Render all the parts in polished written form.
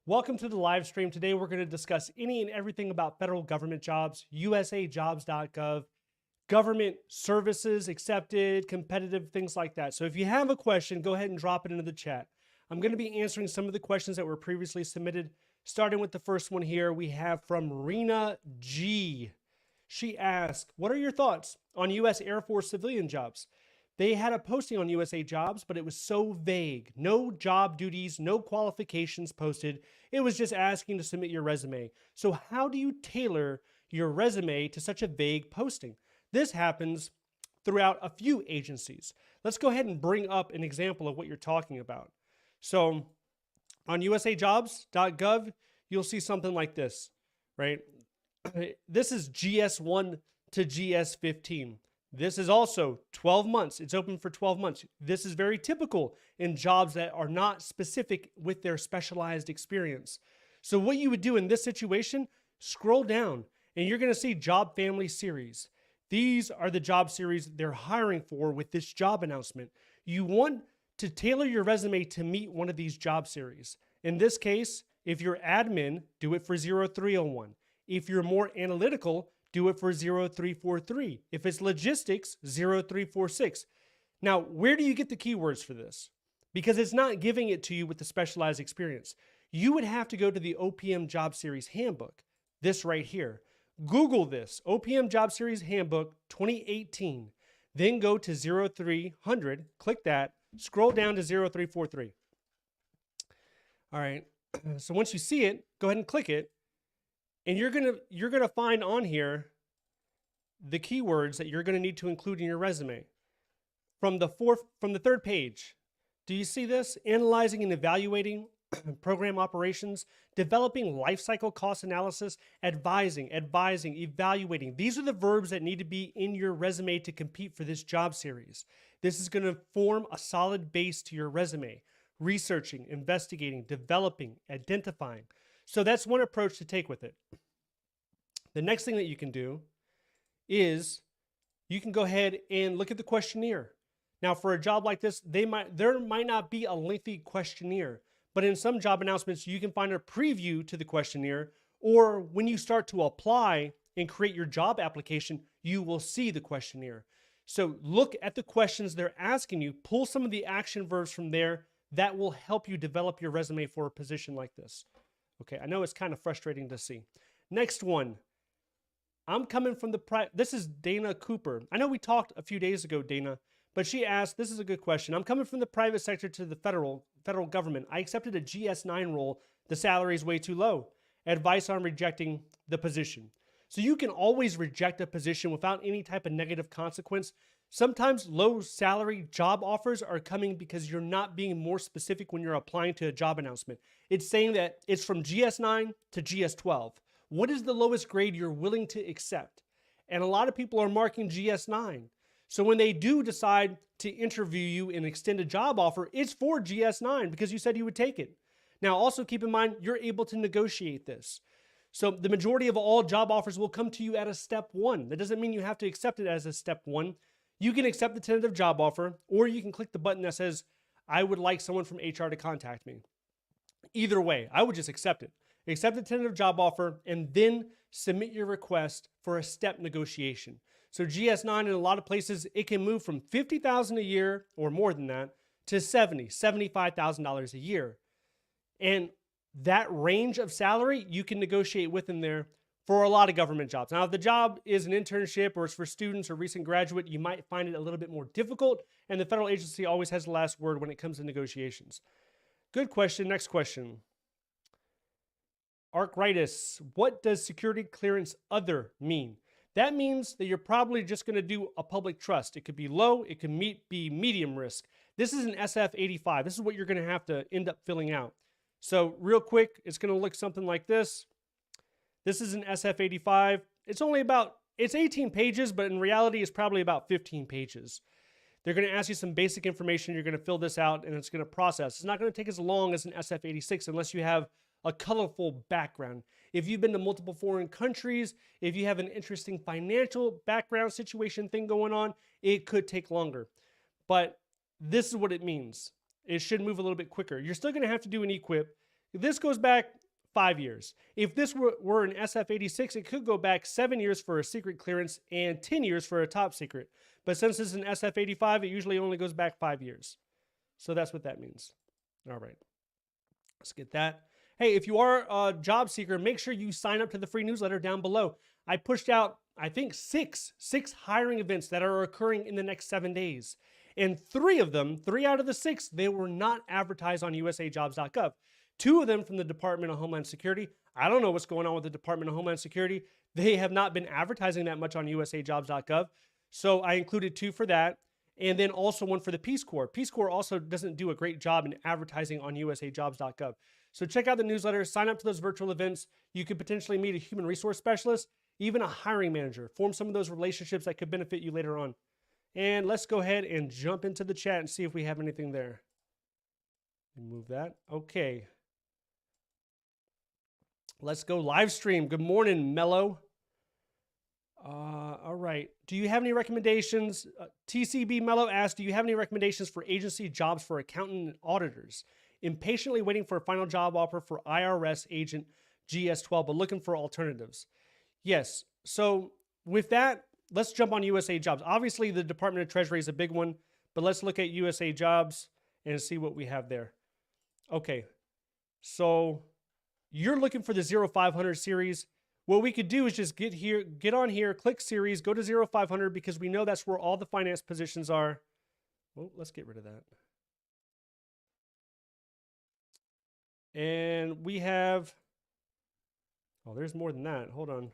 Welcome to the live stream. Today we're going to discuss any and everything about federal government jobs, usajobs.gov, government services accepted, competitive, things like that. So if you have a question, go ahead and drop it into the chat. I'm going to be answering some of the questions that were previously submitted, starting with the first one here. We have from Rena G. She asked, what are your thoughts on U.S. Air Force civilian jobs? They had a posting on USA Jobs, but it was so vague. No job duties, no qualifications posted. It was just asking to submit your resume. So how do you tailor your resume to such a vague posting? This happens throughout a few agencies. Let's go ahead and bring up an example of what you're talking about. So on usajobs.gov, you'll see something like this, right? This is GS1 to GS15. This is also 12 months. It's open for 12 months. This is very typical in jobs that are not specific with their specialized experience. So what you would do in this situation, scroll down and you're going to see job family series. These are the job series they're hiring for with this job announcement. You want to tailor your resume to meet one of these job series. In this case, if you're admin, do it for 0301. If you're more analytical, do it for 0343. If it's logistics, 0346. Now, where do you get the keywords for this? Because it's not giving it to you with the specialized experience. You would have to go to the OPM Job Series Handbook, this right here. Google this, OPM Job Series Handbook 2018. Then go to 0300, click that, scroll down to 0343. All right, so once you see it, go ahead and click it. And you're gonna find on here the keywords that you're gonna need to include in your resume. From the third page, do you see this? Analyzing and evaluating program operations, developing lifecycle cost analysis, advising, evaluating. These are the verbs that need to be in your resume to compete for this job series. This is gonna form a solid base to your resume. Researching, investigating, developing, identifying. So that's one approach to take with it. The next thing that you can do is you can go ahead and look at the questionnaire. Now, for a job like this, there might not be a lengthy questionnaire, but in some job announcements, you can find a preview to the questionnaire, or when you start to apply and create your job application, you will see the questionnaire. So look at the questions they're asking you, pull some of the action verbs from there that will help you develop your resume for a position like this. Okay, I know it's kind of frustrating to see. Next one. I'm coming from this is Dana Cooper. I know we talked a few days ago, Dana, but she asked, this is a good question. I'm coming from the private sector to the federal government. I accepted a GS9 role. The salary is way too low. Advice on rejecting the position. So you can always reject a position without any type of negative consequence. Sometimes low salary job offers are coming because you're not being more specific when you're applying to a job announcement. It's saying that it's from GS9 to GS12. What is the lowest grade you're willing to accept? And a lot of people are marking GS9. So when they do decide to interview you and extend a job offer, it's for GS9 because you said you would take it. Now, also keep in mind, you're able to negotiate this. So the majority of all job offers will come to you at a step one. That doesn't mean you have to accept it as a step one. You can accept the tentative job offer, or you can click the button that says, I would like someone from HR to contact me. Either way, I would just accept it. Accept the tentative job offer, and then submit your request for a step negotiation. So GS9 in a lot of places, it can move from $50,000 a year or more than that to $75,000 a year. And that range of salary you can negotiate within there for a lot of government jobs. Now, if the job is an internship or it's for students or recent graduate, you might find it a little bit more difficult, and the federal agency always has the last word when it comes to negotiations. Good question. Next question. Archritis, what does security clearance other mean? That means that you're probably just going to do a public trust. It could be low, it could be medium risk. This is an SF85. This is what you're going to have to end up filling out. So real quick, it's going to look something like this. This is an SF85. It's 18 pages, but in reality, it's probably about 15 pages. They're going to ask you some basic information. You're going to fill this out, and it's going to process. It's not going to take as long as an SF86 unless you have a colorful background. If you've been to multiple foreign countries, if you have an interesting financial background situation thing going on, it could take longer. But this is what it means. It should move a little bit quicker. You're still going to have to do an equip. This goes back 5 years. If this were an SF-86, it could go back 7 years for a secret clearance and 10 years for a top secret. But since it's an SF-85, it usually only goes back 5 years. So that's what that means. All right. Let's get that. Hey, if you are a job seeker, make sure you sign up to the free newsletter down below. I pushed out, I think, six hiring events that are occurring in the next 7 days. And 3 of them, 3 out of the 6, they were not advertised on usajobs.gov. 2 of them from the Department of Homeland Security. I don't know what's going on with the Department of Homeland Security. They have not been advertising that much on usajobs.gov. So I included 2 for that. And then also 1 for the Peace Corps. Peace Corps also doesn't do a great job in advertising on usajobs.gov. So check out the newsletter, sign up to those virtual events. You could potentially meet a human resource specialist, even a hiring manager, form some of those relationships that could benefit you later on. And let's go ahead and jump into the chat and see if we have anything there. Move that. Okay. Let's go live stream. Good morning, Mello. All right. Do you have any recommendations? TCB Mello asked, do you have any recommendations for agency jobs for accountant and auditors? Impatiently waiting for a final job offer for IRS agent GS-12, but looking for alternatives. Yes. So with that, let's jump on USA Jobs. Obviously, the Department of Treasury is a big one, but let's look at USA Jobs and see what we have there. Okay. So you're looking for the 0500 series. What we could do is just get on here, click series, go to 0500 because we know that's where all the finance positions are. Well, let's get rid of that. And we have, oh, there's more than that. Hold on.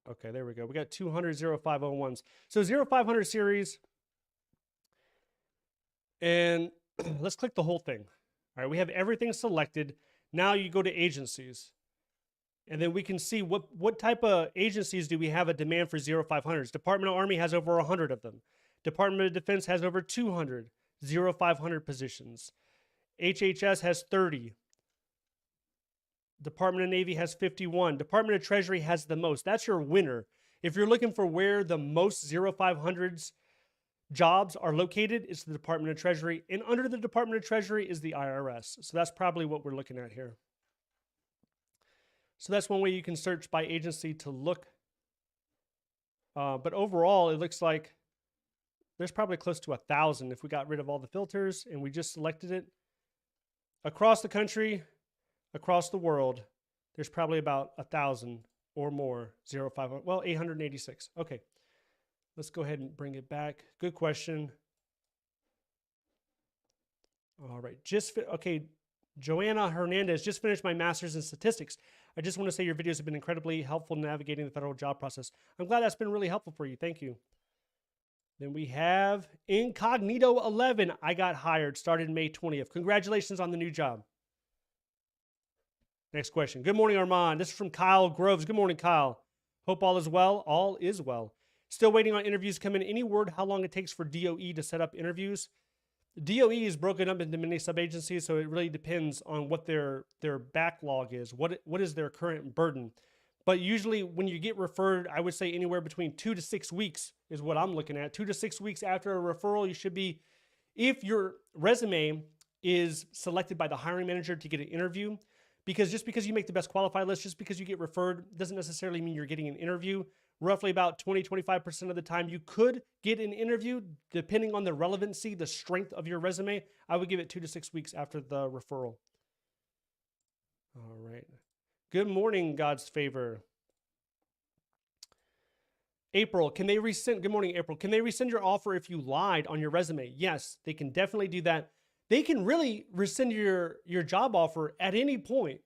Okay, there we go. We got 200 0501s. So 0500 series. And let's click the whole thing. All right, we have everything selected. Now you go to agencies. And then we can see what type of agencies do we have a demand for 0500s. Department of Army has over 100 of them. Department of Defense has over 200 0500 positions. HHS has 30. Department of Navy has 51. Department of Treasury has the most. That's your winner. If you're looking for where the most 0500s jobs are located, it's the Department of Treasury. And under the Department of Treasury is the IRS. So that's probably what we're looking at here. So that's one way you can search by agency to look. But overall, it looks like there's probably close to 1,000 if we got rid of all the filters and we just selected it. Across the country, across the world, there's probably about 1,000 or more 0500. Well, 886. Okay. Let's go ahead and bring it back. Good question. All right. Okay. Joanna Hernandez, just finished my master's in statistics. I just want to say your videos have been incredibly helpful in navigating the federal job process. I'm glad that's been really helpful for you. Thank you. Then we have Incognito 11. I got hired, started May 20th. Congratulations on the new job. Next question. Good morning, Armand. This is from Kyle Groves. Good morning, Kyle. Hope all is well. All is well. Still waiting on interviews to come in. Any word how long it takes for DOE to set up interviews? DOE is broken up into many sub-agencies, so it really depends on what their backlog is. What is their current burden? But usually when you get referred, I would say anywhere between 2 to 6 weeks is what I'm looking at. 2 to 6 weeks after a referral, you should be, if your resume is selected by the hiring manager to get an interview, because just because you make the best qualified list, just because you get referred, doesn't necessarily mean you're getting an interview. Roughly about 20-25% of the time you could get an interview, depending on the relevancy, the strength of your resume. I would give it 2 to 6 weeks after the referral. All right. Good morning, God's favor. April, can they rescind? Good morning, April. Can they rescind your offer if you lied on your resume? Yes, they can definitely do that. They can really rescind your job offer at any point.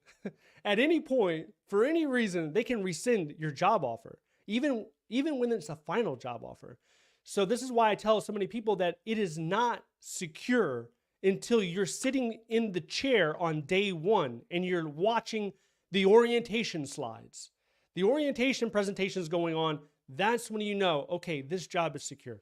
At any point, for any reason, they can rescind your job offer, even when it's a final job offer. So this is why I tell so many people that it is not secure until you're sitting in the chair on day one and you're watching the orientation slides. The orientation presentation is going on. That's when you know, okay, this job is secure.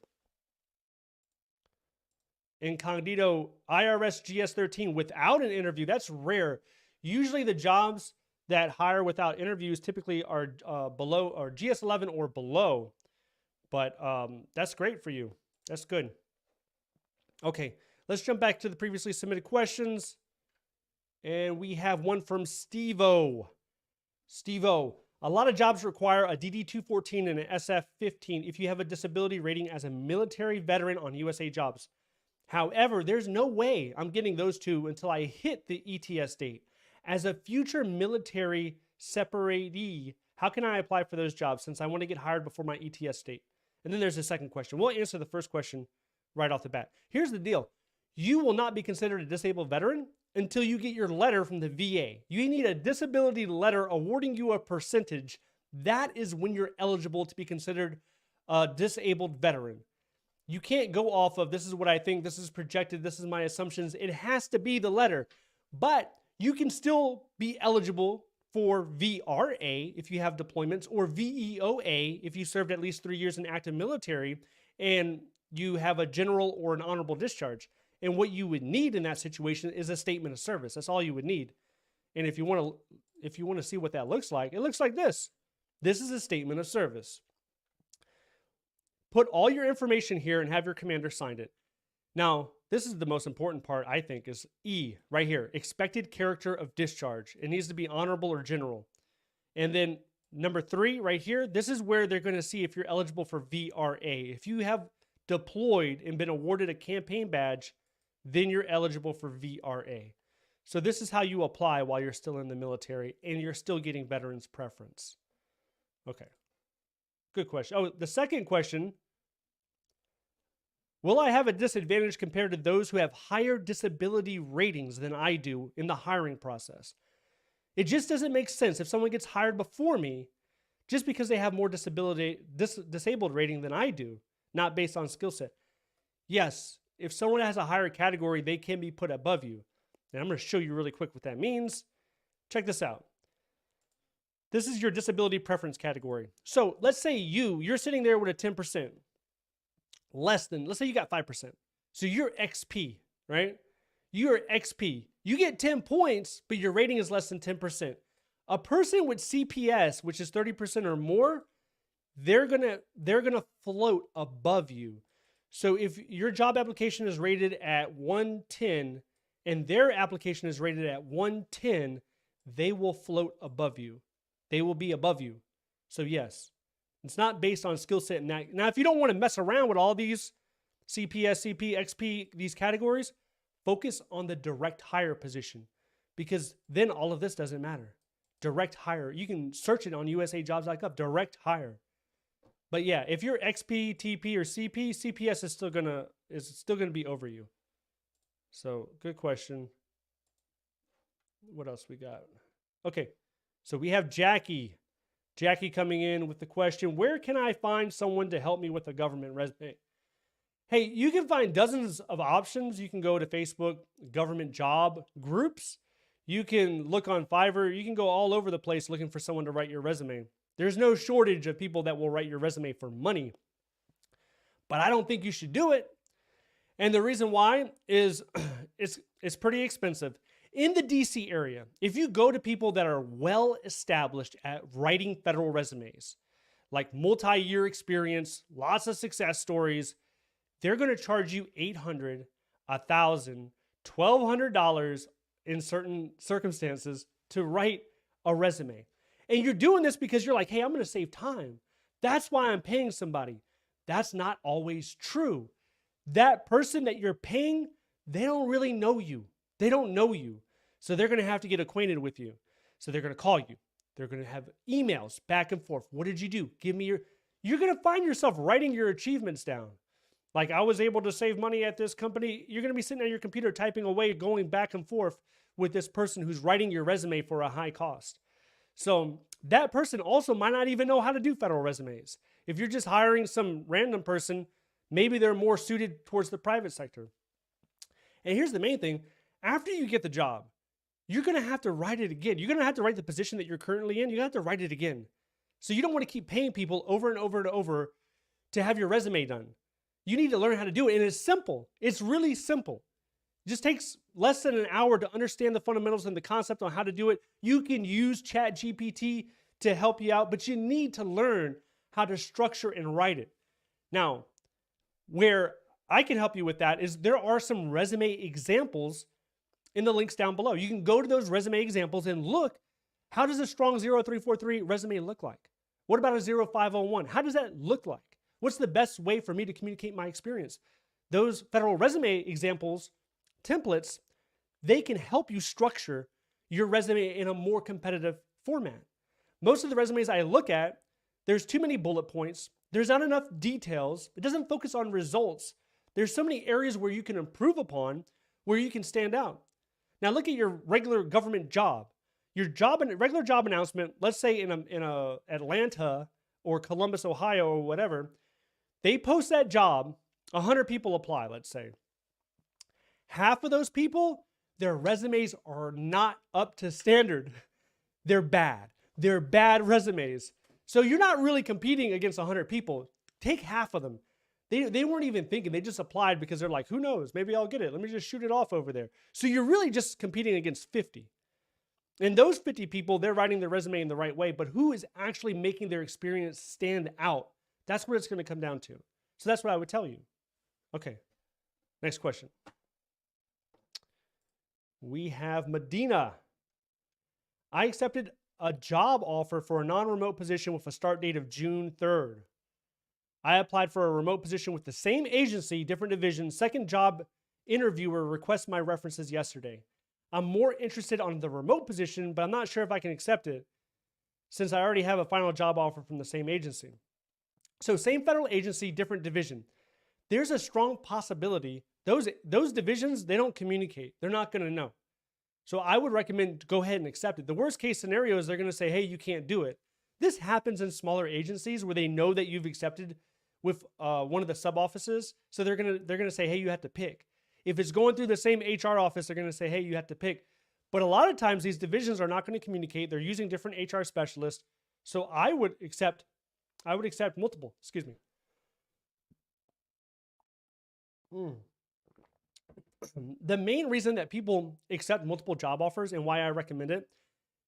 Incognito, IRS GS-13 without an interview, that's rare. Usually the jobs that hire without interviews typically are below, or GS-11 or below. But that's great for you. That's good. Okay, let's jump back to the previously submitted questions. And we have one from Steve-O. Steve-O. A lot of jobs require a DD-214 and an SF-15 if you have a disability rating as a military veteran on USA Jobs. However, there's no way I'm getting those two until I hit the ETS date. As a future military separatee, how can I apply for those jobs since I want to get hired before my ETS date? And then there's the second question. We'll answer the first question right off the bat. Here's the deal. You will not be considered a disabled veteran until you get your letter from the VA. You need a disability letter awarding you a percentage. That is when you're eligible to be considered a disabled veteran. You can't go off of this is what I think, this is projected, this is my assumptions. It has to be the letter. But you can still be eligible for VRA if you have deployments, or VEOA if you served at least 3 years in active military and you have a general or an honorable discharge. And what you would need in that situation is a statement of service. That's all you would need. And if you want to see what that looks like, it looks like this. This is a statement of service. Put all your information here and have your commander sign it. Now, this is the most important part, I think, is E, right here. Expected character of discharge. It needs to be honorable or general. And then number 3, right here, this is where they're going to see if you're eligible for VRA. If you have deployed and been awarded a campaign badge, then you're eligible for VRA. So this is how you apply while you're still in the military and you're still getting veterans preference. Okay. Good question. Oh, the second question, will I have a disadvantage compared to those who have higher disability ratings than I do in the hiring process? It just doesn't make sense if someone gets hired before me just because they have more disabled rating than I do, not based on skill set. Yes, if someone has a higher category, they can be put above you. And I'm going to show you really quick what that means. Check this out. This is your disability preference category. So let's say you're sitting there with a 10%. Less than, let's say you got 5%. So you're XP, right? You're XP. You get 10 points, but your rating is less than 10%. A person with CPS, which is 30% or more, they're gonna float above you. So if your job application is rated at 110 and their application is rated at 110, they will float above you. They will be above you. So yes. It's not based on skill set. Now, if you don't want to mess around with all these CPS, CP, XP, these categories, focus on the direct hire position because then all of this doesn't matter. Direct hire. You can search it on usajobs.gov, direct hire. But yeah, if you're XP, TP, or CP, CPS is still gonna be over you. So good question. What else we got? Okay, so we have Jackie. Jackie coming in with the question, where can I find someone to help me with a government resume? Hey, you can find dozens of options. You can go to Facebook government job groups. You can look on Fiverr. You can go all over the place looking for someone to write your resume. There's no shortage of people that will write your resume for money. But I don't think you should do it. And the reason why is it's pretty expensive. In the DC area, if you go to people that are well established at writing federal resumes, like multi-year experience, lots of success stories, they're going to charge you $800, $1,000, $1,200 in certain circumstances to write a resume. And you're doing this because you're like, hey, I'm going to save time. That's why I'm paying somebody. That's not always true. That person that you're paying, they don't really know you. They don't know you. So they're going to have to get acquainted with you. So they're going to call you. They're going to have emails back and forth. What did you do? Give me you're going to find yourself writing your achievements down. Like, I was able to save money at this company. You're going to be sitting at your computer typing away, going back and forth with this person who's writing your resume for a high cost. So that person also might not even know how to do federal resumes. If you're just hiring some random person, maybe they're more suited towards the private sector. And here's the main thing. After you get the job, you're going to have to write it again. You're going to have to write the position that you're currently in. You have to write it again. So you don't want to keep paying people over and over and over to have your resume done. You need to learn how to do it. And it's simple. It's really simple. It just takes less than an hour to understand the fundamentals and the concept on how to do it. You can use ChatGPT to help you out, but you need to learn how to structure and write it. Now, where I can help you with that is there are some resume examples in the links down below. You can go to those resume examples and look, how does a strong 0343 resume look like? What about a 0501? How does that look like? What's the best way for me to communicate my experience? Those federal resume examples, templates, they can help you structure your resume in a more competitive format. Most of the resumes I look at, there's too many bullet points. There's not enough details. It doesn't focus on results. There's so many areas where you can improve upon, where you can stand out. Now look at your regular government job. Your job and regular job announcement, let's say in a Atlanta or Columbus, Ohio or whatever, they post that job, 100 people apply, let's say. Half of those people, their resumes are not up to standard. They're bad. They're bad resumes. So you're not really competing against 100 people. Take half of them. They weren't even thinking. They just applied because they're like, who knows? Maybe I'll get it. Let me just shoot it off over there. So you're really just competing against 50. And those 50 people, they're writing their resume in the right way, but who is actually making their experience stand out? That's what it's going to come down to. So that's what I would tell you. Okay, next question. We have Medina. I accepted a job offer for a non-remote position with a start date of June 3rd. I applied for a remote position with the same agency, different division. Second job interviewer requested my references yesterday. I'm more interested on the remote position, but I'm not sure if I can accept it since I already have a final job offer from the same agency. So same federal agency, different division. There's a strong possibility those divisions, they don't communicate. They're not going to know. So I would recommend go ahead and accept it. The worst case scenario is they're going to say, hey, you can't do it. This happens in smaller agencies where they know that you've accepted with one of the sub offices. So they're going to say, hey, you have to pick. If it's going through the same HR office, they're going to say, hey, you have to pick. But a lot of times these divisions are not going to communicate. They're using different HR specialists. So I would accept multiple, excuse me. The main reason that people accept multiple job offers and why I recommend it,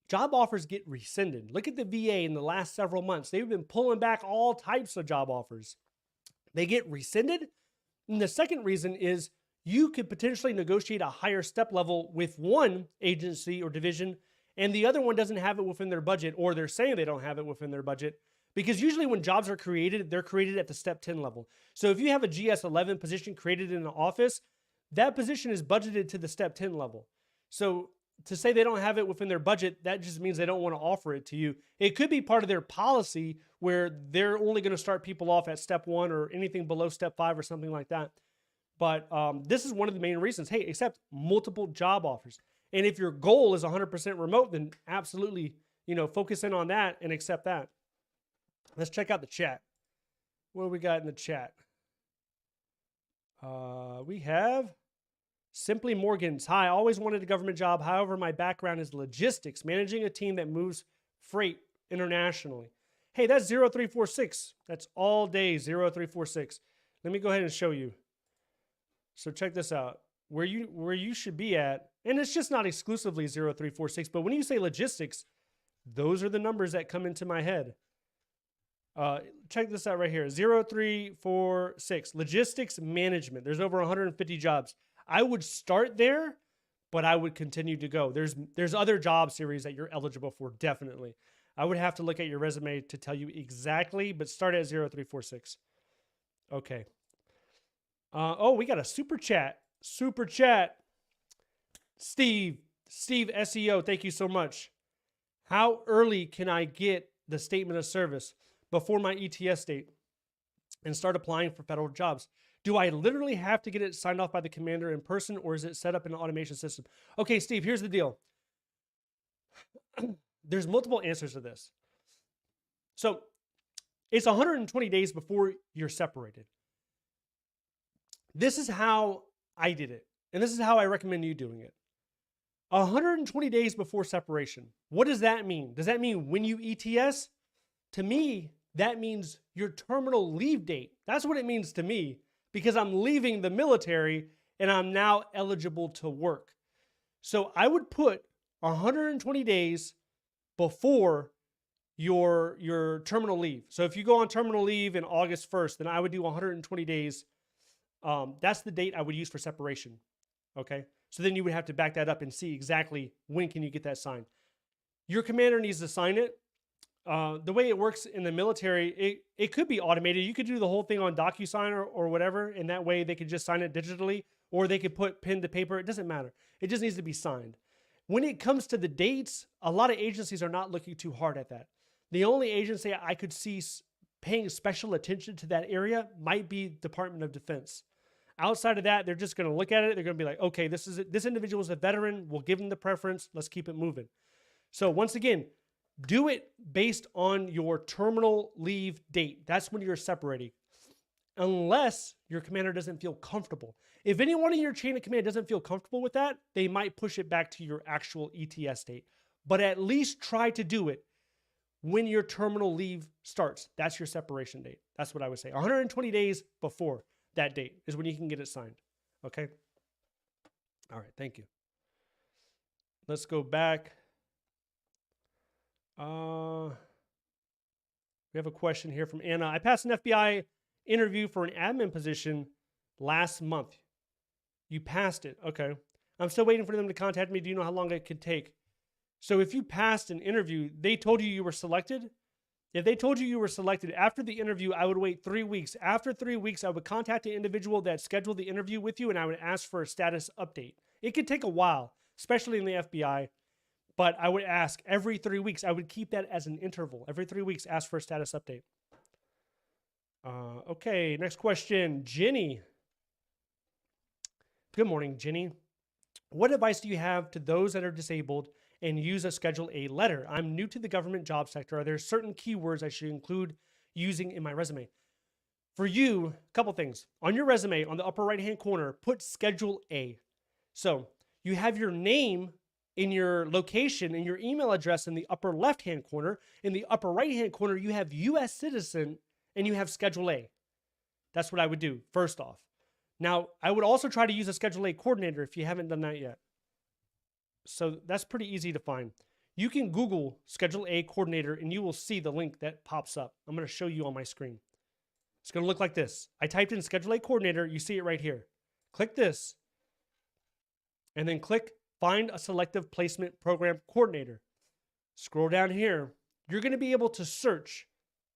job offers get rescinded. Look at the VA in the last several months. They've been pulling back all types of job offers. They get rescinded. And the second reason is you could potentially negotiate a higher step level with one agency or division, and the other one doesn't have it within their budget, or they're saying they don't have it within their budget. Because usually when jobs are created, they're created at the step 10 level. So if you have a GS11 position created in an office, that position is budgeted to the step 10 level. So to say they don't have it within their budget, that just means they don't want to offer it to you. It could be part of their policy where they're only going to start people off at step 1 or anything below step 5 or something like that. But this is one of the main reasons. Hey, accept multiple job offers. And if your goal is 100% remote, then absolutely, focus in on that and accept that. Let's check out the chat. What do we got in the chat? We have Simply Morgans. Hi, I always wanted a government job. However, my background is logistics, managing a team that moves freight internationally. Hey, that's 0346. That's all day 0346. Let me go ahead and show you. So check this out. Where you should be at, and it's just not exclusively 0346, but when you say logistics, those are the numbers that come into my head. Check this out right here, 0346, logistics management. There's over 150 jobs. I would start there, but I would continue to go. There's other job series that you're eligible for, definitely. I would have to look at your resume to tell you exactly, but start at 0346. Okay. Oh, we got a super chat. Super chat. Steve SEO, thank you so much. How early can I get the statement of service before my ETS date and start applying for federal jobs? Do I literally have to get it signed off by the commander in person, or is it set up in an automation system? Okay, Steve, here's the deal. There's multiple answers to this. So it's 120 days before you're separated. This is how I did it, and this is how I recommend you doing it. 120 days before separation. What does that mean? Does that mean when you ETS? To me, that means your terminal leave date. That's what it means to me, because I'm leaving the military and I'm now eligible to work. So I would put 120 days before your terminal leave. So if you go on terminal leave in August 1st, then I would do 120 days. That's the date I would use for separation. Okay. So then you would have to back that up and see exactly when can you get that signed. Your commander needs to sign it. The way it works in the military, it could be automated. You could do the whole thing on DocuSign or whatever, and that way they could just sign it digitally, or they could put pen to paper. It doesn't matter. It just needs to be signed. When it comes to the dates, a lot of agencies are not looking too hard at that. The only agency I could see paying special attention to that area might be Department of Defense. Outside of that, they're just going to look at it. They're going to be like, okay, this individual is a veteran. We'll give them the preference. Let's keep it moving. So once again, do it based on your terminal leave date. That's when you're separating. Unless your commander doesn't feel comfortable. If anyone in your chain of command doesn't feel comfortable with that, they might push it back to your actual ETS date. But at least try to do it when your terminal leave starts. That's your separation date. That's what I would say. 120 days before that date is when you can get it signed. Okay? All right, thank you. Let's go back. We have a question here from Anna. I passed an FBI interview for an admin position last month. You passed it. Okay. I'm still waiting for them to contact me. Do you know how long it could take? So if you passed an interview, they told you you were selected. If they told you you were selected after the interview, I would wait 3 weeks. After 3 weeks, I would contact the individual that scheduled the interview with you, and I would ask for a status update. It could take a while, especially in the FBI. But I would ask every 3 weeks. I would keep that as an interval. Every 3 weeks, ask for a status update. Okay, next question. Jenny. Good morning, Jenny. What advice do you have to those that are disabled and use a Schedule A letter? I'm new to the government job sector. Are there certain keywords I should include using in my resume? For you, a couple things. On your resume, on the upper right-hand corner, put Schedule A. So you have your name in your location and your email address in the upper left-hand corner. In the upper right-hand corner, you have U.S. citizen and you have Schedule A. That's what I would do, first off. Now, I would also try to use a Schedule A coordinator if you haven't done that yet. So that's pretty easy to find. You can Google Schedule A coordinator and you will see the link that pops up. I'm going to show you on my screen. It's going to look like this. I typed in Schedule A coordinator. You see it right here. Click this and then click Find a Selective Placement Program Coordinator. Scroll down here. You're going to be able to search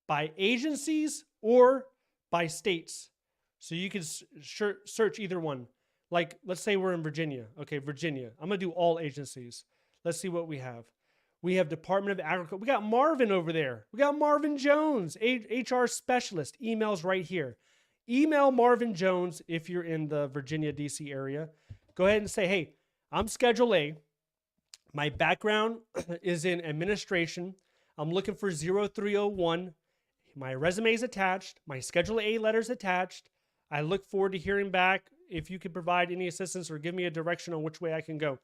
by agencies or by states. So you can search either one. Like, let's say we're in Virginia. Okay, Virginia. I'm going to do all agencies. Let's see what we have. We have Department of Agriculture. We got Marvin over there. We got Marvin Jones, HR specialist. Email's right here. Email Marvin Jones if you're in the Virginia, D.C. area. Go ahead and say, hey, I'm Schedule A. My background is in administration. I'm looking for 0301. My resume is attached. My Schedule A letter's attached. I look forward to hearing back if you could provide any assistance or give me a direction on which way I can go.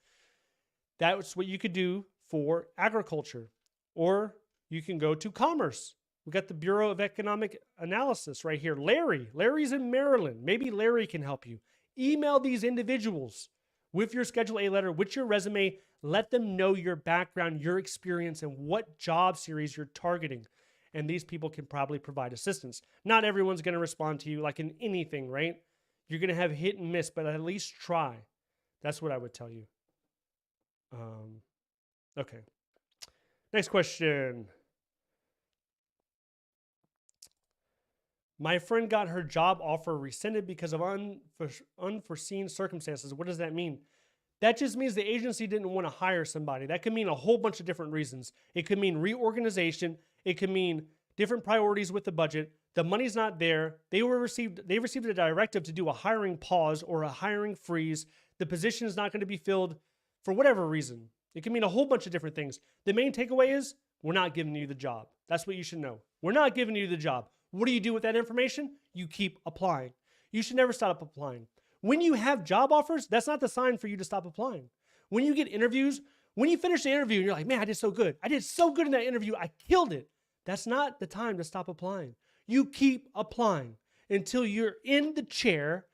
That's what you could do for agriculture. Or you can go to commerce. We got the Bureau of Economic Analysis right here. Larry's in Maryland. Maybe Larry can help you. Email these individuals with your Schedule A letter, with your resume. Let them know your background, your experience, and what job series you're targeting. And these people can probably provide assistance. Not everyone's going to respond to you like in anything, right? You're going to have hit and miss, but at least try. That's what I would tell you. Okay. Next question. My friend got her job offer rescinded because of unforeseen circumstances. What does that mean? That just means the agency didn't want to hire somebody. That could mean a whole bunch of different reasons. It could mean reorganization. It could mean different priorities with the budget. The money's not there. They received a directive to do a hiring pause or a hiring freeze. The position is not going to be filled for whatever reason. It can mean a whole bunch of different things. The main takeaway is we're not giving you the job. That's what you should know. We're not giving you the job. What do you do with that information? You keep applying. You should never stop applying. When you have job offers, that's not the sign for you to stop applying. When you get interviews, when you finish the interview and you're like, man, I did so good. I did so good in that interview. I killed it. That's not the time to stop applying. You keep applying until you're in the chair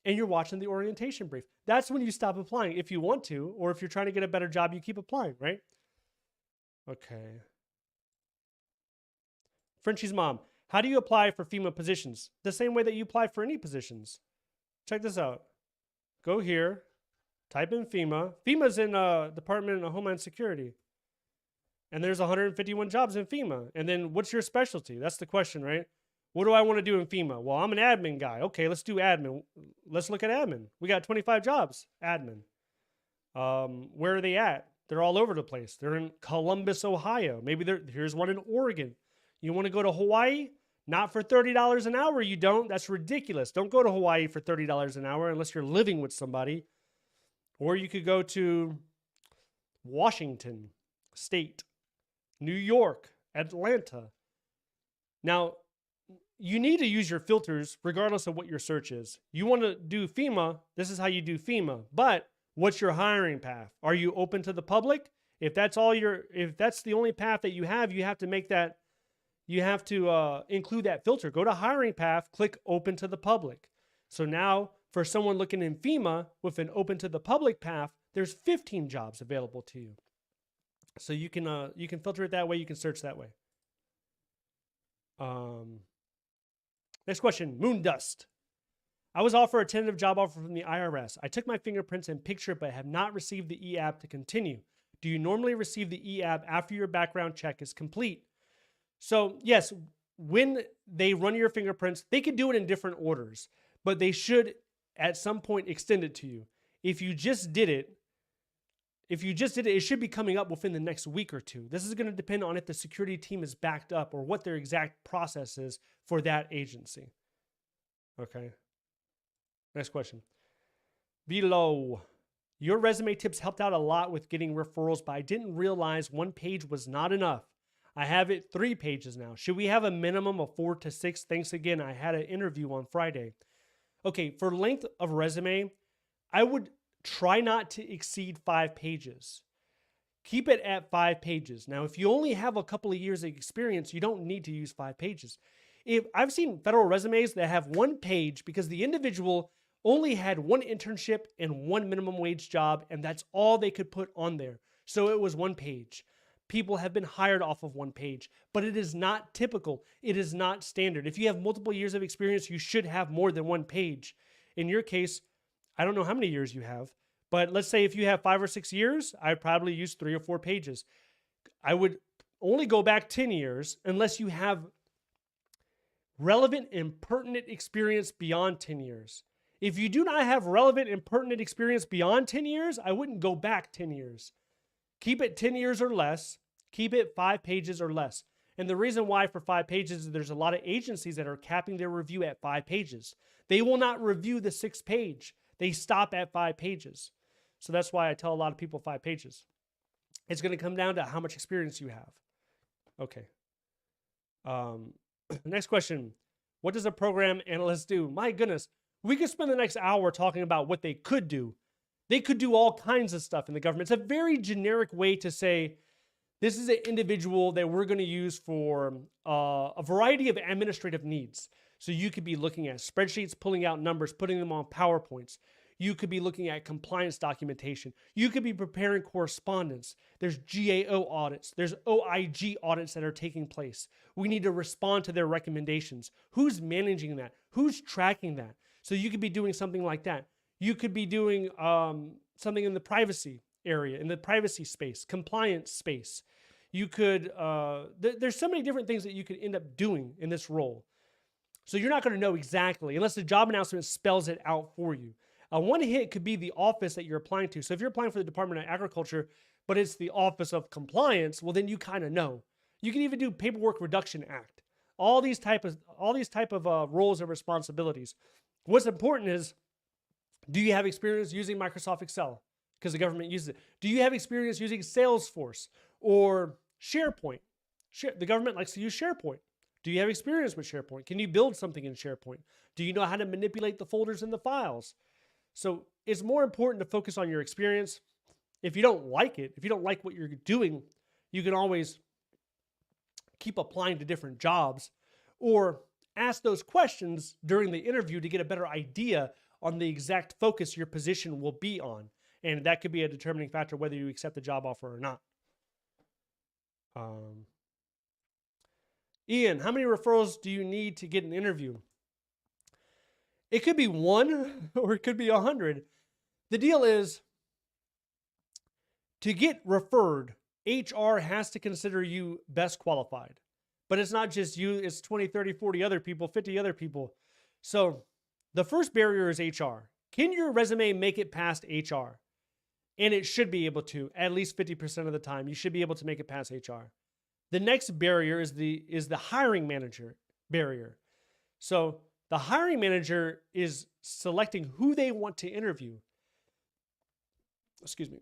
and you're watching the orientation brief. That's when you stop applying if you want to, or if you're trying to get a better job, you keep applying, right? Okay. Frenchie's mom. How do you apply for FEMA positions? The same way that you apply for any positions. Check this out. Go here. Type in FEMA. FEMA's in Department of Homeland Security. And there's 151 jobs in FEMA. And then what's your specialty? That's the question, right? What do I want to do in FEMA? Well, I'm an admin guy. Okay, let's do admin. Let's look at admin. We got 25 jobs, admin. Where are they at? They're all over the place. They're in Columbus, Ohio. Maybe here's one in Oregon. You want to go to Hawaii? Not for $30 an hour, you don't. That's ridiculous. Don't go to Hawaii for $30 an hour unless you're living with somebody. Or you could go to Washington State, New York, Atlanta. Now, you need to use your filters regardless of what your search is. You want to do FEMA, this is how you do FEMA. But what's your hiring path? Are you open to the public? If that's the only path that you have to make that, you have to include that filter. Go to hiring path, click open to the public. So now for someone looking in FEMA with an open to the public path, there's 15 jobs available to you. So you can filter it that way. You can search that way. Next question, Moon Dust. I was offered a tentative job offer from the IRS. I took my fingerprints and picture it, but have not received the e-app to continue. Do you normally receive the e-app after your background check is complete? So yes, when they run your fingerprints, they could do it in different orders, but they should at some point extend it to you. If you just did it, it should be coming up within the next week or two. This is going to depend on if the security team is backed up or what their exact process is for that agency. Okay. Next question. Below. Your resume tips helped out a lot with getting referrals, but I didn't realize one page was not enough. I have it 3 pages now. Should we have a minimum of 4 to 6? Thanks again. I had an interview on Friday. Okay, for length of resume, I would try not to exceed 5 pages. Keep it at 5 pages. Now, if you only have a couple of years of experience, you don't need to use 5 pages. If I've seen federal resumes that have 1 page because the individual only had 1 internship and 1 minimum wage job, and that's all they could put on there. So it was 1 page. People have been hired off of 1 page, but it is not typical. It is not standard. If you have multiple years of experience, you should have more than 1 page. In your case, I don't know how many years you have, but let's say if you have 5 or 6 years, I'd probably use 3 or 4 pages. I would only go back 10 years unless you have relevant and pertinent experience beyond 10 years. If you do not have relevant and pertinent experience beyond 10 years, I wouldn't go back 10 years. Keep it 10 years or less. Keep it 5 pages or less. And the reason why for 5 pages is there's a lot of agencies that are capping their review at 5 pages. They will not review the 6th page. They stop at 5 pages. So that's why I tell a lot of people 5 pages. It's going to come down to how much experience you have. Okay. Next question. What does a program analyst do? My goodness. We could spend the next hour talking about what they could do. They could do all kinds of stuff in the government. It's a very generic way to say, this is an individual that we're going to use for a variety of administrative needs. So you could be looking at spreadsheets, pulling out numbers, putting them on PowerPoints. You could be looking at compliance documentation. You could be preparing correspondence. There's GAO audits. There's OIG audits that are taking place. We need to respond to their recommendations. Who's managing that? Who's tracking that? So you could be doing something like that. You could be doing something in the privacy area, in the privacy space, compliance space. You could, there's so many different things that you could end up doing in this role. So you're not going to know exactly, unless the job announcement spells it out for you. One hit could be the office that you're applying to. So if you're applying for the Department of Agriculture, but it's the Office of Compliance, well, then you kind of know. You can even do Paperwork Reduction Act. All these type of roles and responsibilities. What's important is, do you have experience using Microsoft Excel? Because the government uses it. Do you have experience using Salesforce or SharePoint? The government likes to use SharePoint. Do you have experience with SharePoint? Can you build something in SharePoint? Do you know how to manipulate the folders and the files? So it's more important to focus on your experience. If you don't like it, if you don't like what you're doing, you can always keep applying to different jobs or ask those questions during the interview to get a better idea on the exact focus your position will be on. And that could be a determining factor whether you accept the job offer or not. Ian, how many referrals do you need to get an interview? It could be 1 or it could be 100. The deal is, To get referred, HR has to consider you best qualified. But it's not just you, it's 20, 30, 40 other people, 50 other people. So the first barrier is HR. Can your resume make it past HR? And it should be able to, at least 50% of the time. You should be able to make it past HR. The next barrier is the hiring manager barrier. So the hiring manager is selecting who they want to interview. Excuse me.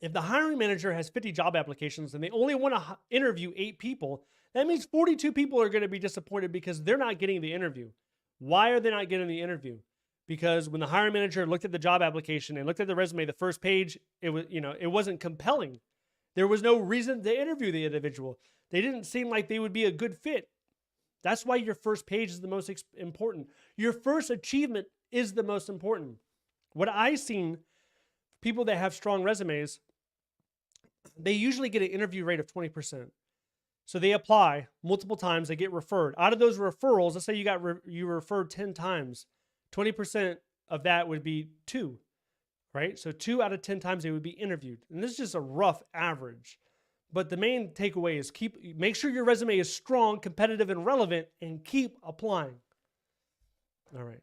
If the hiring manager has 50 job applications and they only want to interview 8 people, that means 42 people are going to be disappointed because they're not getting the interview. Why are they not getting the interview? Because when the hiring manager looked at the job application and looked at the resume, the first page, it was, it wasn't compelling. There was no reason to interview the individual. They didn't seem like they would be a good fit. That's why your first page is the most important. Your first achievement is the most important. What I've seen, people that have strong resumes, they usually get an interview rate of 20%. So they apply multiple times, they get referred. Out of those referrals, let's say you referred 10 times, 20% of that would be 2, right? So 2 out of 10 times they would be interviewed. And this is just a rough average. But the main takeaway is make sure your resume is strong, competitive, and relevant, and keep applying. All right.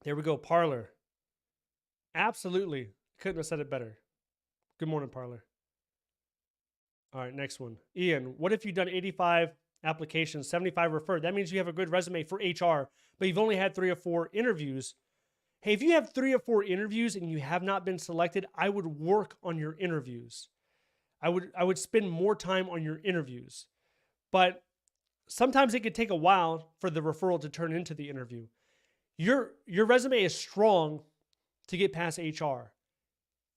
There we go, Parler. Absolutely. Couldn't have said it better. Good morning, Parler. All right, next one. Ian, what if you've done 85 applications, 75 referred? That means you have a good resume for HR, but you've only had 3 or 4 interviews. Hey, if you have 3 or 4 interviews and you have not been selected, I would work on your interviews. I would spend more time on your interviews. But sometimes it could take a while for the referral to turn into the interview. Your resume is strong to get past HR.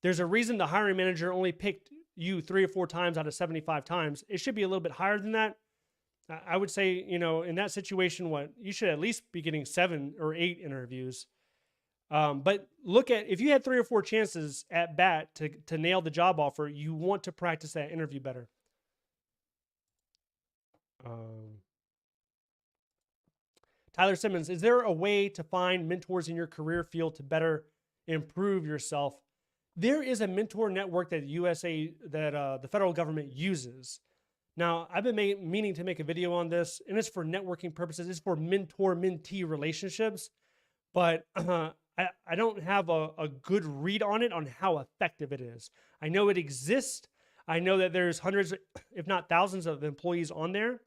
There's a reason the hiring manager only picked you 3 or 4 times out of 75 times. It should be a little bit higher than that. I would say, in that situation, you should at least be getting 7 or 8 interviews. But look at, if you had 3 or 4 chances at bat to nail the job offer, you want to practice that interview better. Tyler Simmons, is there a way to find mentors in your career field to better improve yourself? There is a mentor network that the federal government uses. Now, I've been meaning to make a video on this, and it's for networking purposes. It's for mentor-mentee relationships, but I don't have a good read on it, on how effective it is. I know it exists. I know that there's hundreds, if not thousands of employees on there,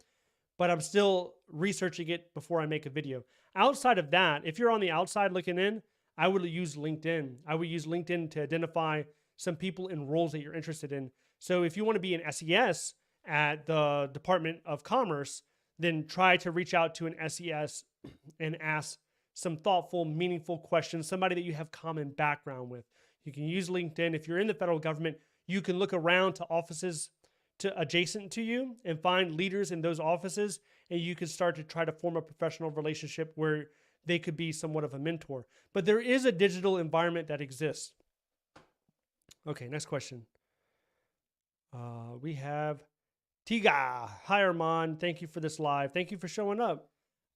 but I'm still researching it before I make a video. Outside of that, if you're on the outside looking in, I would use LinkedIn. I would use LinkedIn to identify some people in roles that you're interested in. So if you want to be an SES at the Department of Commerce, then try to reach out to an SES and ask some thoughtful, meaningful questions, somebody that you have common background with. You can use LinkedIn. If you're in the federal government, you can look around to offices adjacent to you and find leaders in those offices, and you can start to try to form a professional relationship where they could be somewhat of a mentor. But there is a digital environment that exists. Okay, next question. We have Tiga. Hi, Armand. Thank you for this live. Thank you for showing up.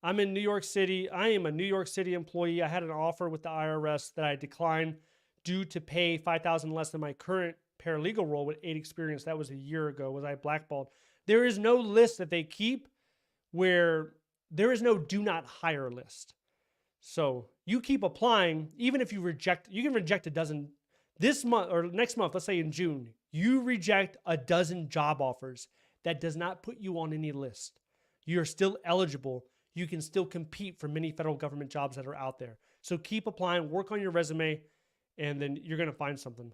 I'm in New York City. I am a New York City employee. I had an offer with the IRS that I declined due to pay $5,000 less than my current paralegal role with 8 experience. That was a year ago. Was I blackballed? There is no list that they keep where there is no do not hire list. So you keep applying, even if you can reject a dozen this month or next month, let's say in June, you reject a dozen job offers. That does not put you on any list. You're still eligible. You can still compete for many federal government jobs that are out there. So keep applying, work on your resume, and then you're going to find something.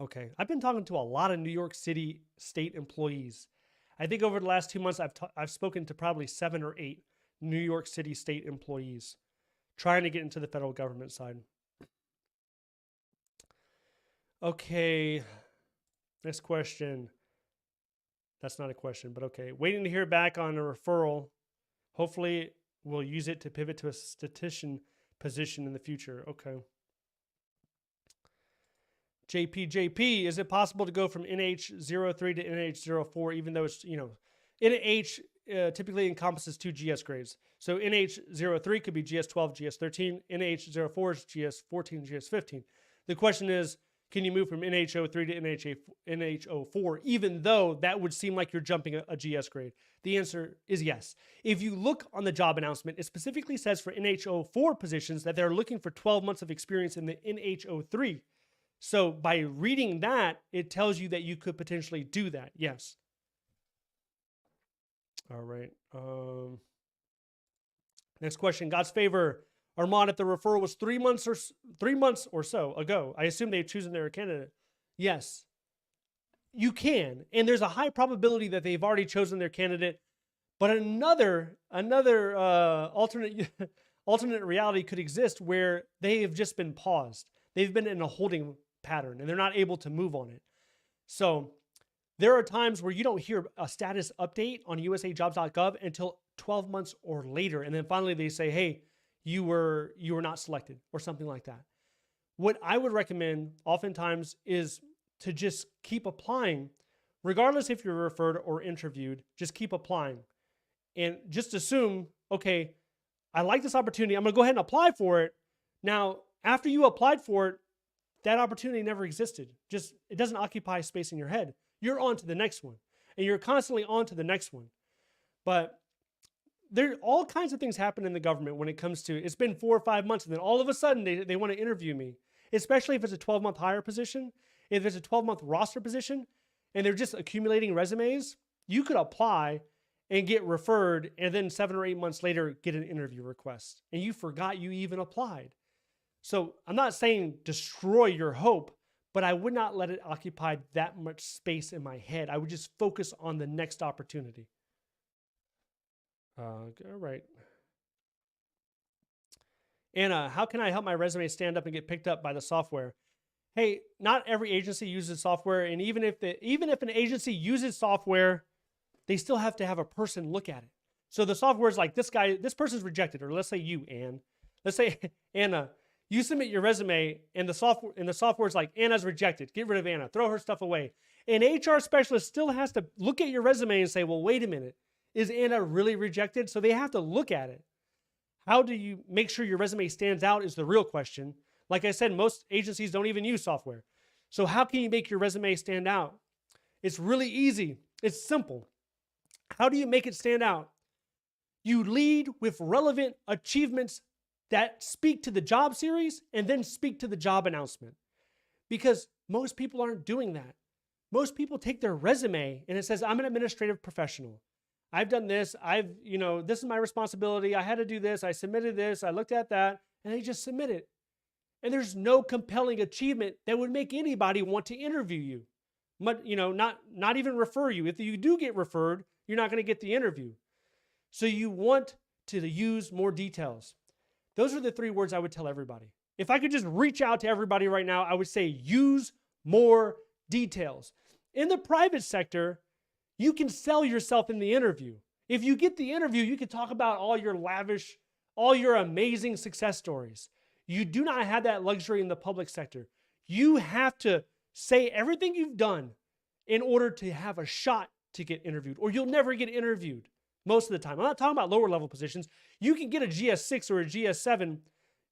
Okay, I've been talking to a lot of New York City state employees. I think over the last 2 months, I've spoken to probably 7 or 8 New York City state employees trying to get into the federal government side. Okay, next question. That's not a question, but okay. Waiting to hear back on a referral. Hopefully, we'll use it to pivot to a statistician position in the future. Okay. JP, is it possible to go from NH03 to NH04, even though it's, NH typically encompasses 2 GS grades. So NH03 could be GS12, GS13. NH04 is GS14, GS15. The question is, can you move from NH03 to NH04, even though that would seem like you're jumping a GS grade? The answer is yes. If you look on the job announcement, it specifically says for NH04 positions that they're looking for 12 months of experience in the NH03. So by reading that, it tells you that you could potentially do that. Yes. All right. Next question. God's favor, Armand, if the referral was 3 months or so ago, I assume they've chosen their candidate. Yes, you can, and there's a high probability that they've already chosen their candidate. But another alternate alternate reality could exist where they have just been paused. They've been in a holding pattern, and they're not able to move on it. So there are times where you don't hear a status update on usajobs.gov until 12 months or later, and then finally they say, "Hey, you were not selected," or something like that. What I would recommend oftentimes is to just keep applying, regardless if you're referred or interviewed. Just keep applying, and just assume, okay, I like this opportunity. I'm going to go ahead and apply for it. Now, after you applied for it, that opportunity never existed. Just, it doesn't occupy space in your head. You're on to the next one, and you're constantly on to the next one. But there, all kinds of things happen in the government when it comes to, it's been 4 or 5 months, and then all of a sudden they want to interview me, especially if it's a 12-month hire position. If it's a 12-month roster position, and they're just accumulating resumes, you could apply and get referred, and then 7 or 8 months later get an interview request, and you forgot you even applied. So I'm not saying destroy your hope, but I would not let it occupy that much space in my head. I would just focus on the next opportunity. All right. Anna, how can I help my resume stand up and get picked up by the software? Hey, not every agency uses software, and even if an agency uses software, they still have to have a person look at it. So the software is like, this person's rejected, or let's say you, Ann. Let's say, Anna, you submit your resume, and the software is like, Anna's rejected. Get rid of Anna. Throw her stuff away. An HR specialist still has to look at your resume and say, well, wait a minute. Is Anna really rejected? So they have to look at it. How do you make sure your resume stands out is the real question. Like I said, most agencies don't even use software. So how can you make your resume stand out? It's really easy. It's simple. How do you make it stand out? You lead with relevant achievements that speak to the job series and then speak to the job announcement. Because most people aren't doing that. Most people take their resume and it says, I'm an administrative professional. I've done this. This is my responsibility. I had to do this. I submitted this. I looked at that, and they just submit it. And there's no compelling achievement that would make anybody want to interview you. But, not even refer you. If you do get referred, you're not going to get the interview. So you want to use more details. Those are the 3 words I would tell everybody. If I could just reach out to everybody right now, I would say use more details. In the private sector, you can sell yourself in the interview. If you get the interview, you can talk about all your amazing success stories. You do not have that luxury in the public sector. You have to say everything you've done in order to have a shot to get interviewed, or you'll never get interviewed most of the time. I'm not talking about lower level positions. You can get a GS6 or a GS7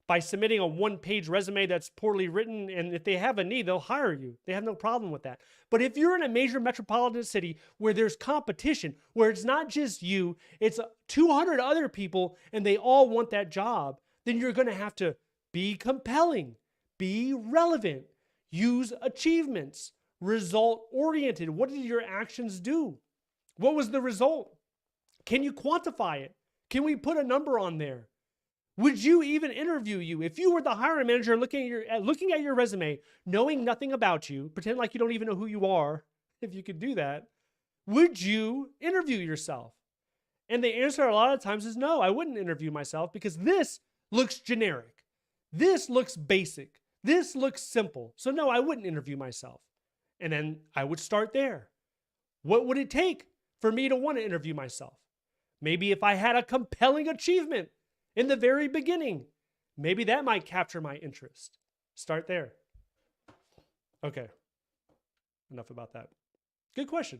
by submitting a 1-page resume that's poorly written, and if they have a need, they'll hire you. They have no problem with that. But if you're in a major metropolitan city where there's competition, where it's not just you, it's 200 other people, and they all want that job, then you're going to have to be compelling, be relevant, use achievements, result-oriented. What did your actions do? What was the result? Can you quantify it? Can we put a number on there? Would you even interview you? If you were the hiring manager looking at your resume, knowing nothing about you, pretend like you don't even know who you are, if you could do that, would you interview yourself? And the answer a lot of times is no, I wouldn't interview myself because this looks generic. This looks basic. This looks simple. So no, I wouldn't interview myself. And then I would start there. What would it take for me to want to interview myself? Maybe if I had a compelling achievement in the very beginning, maybe that might capture my interest. Start there. Okay. Enough about that. Good question.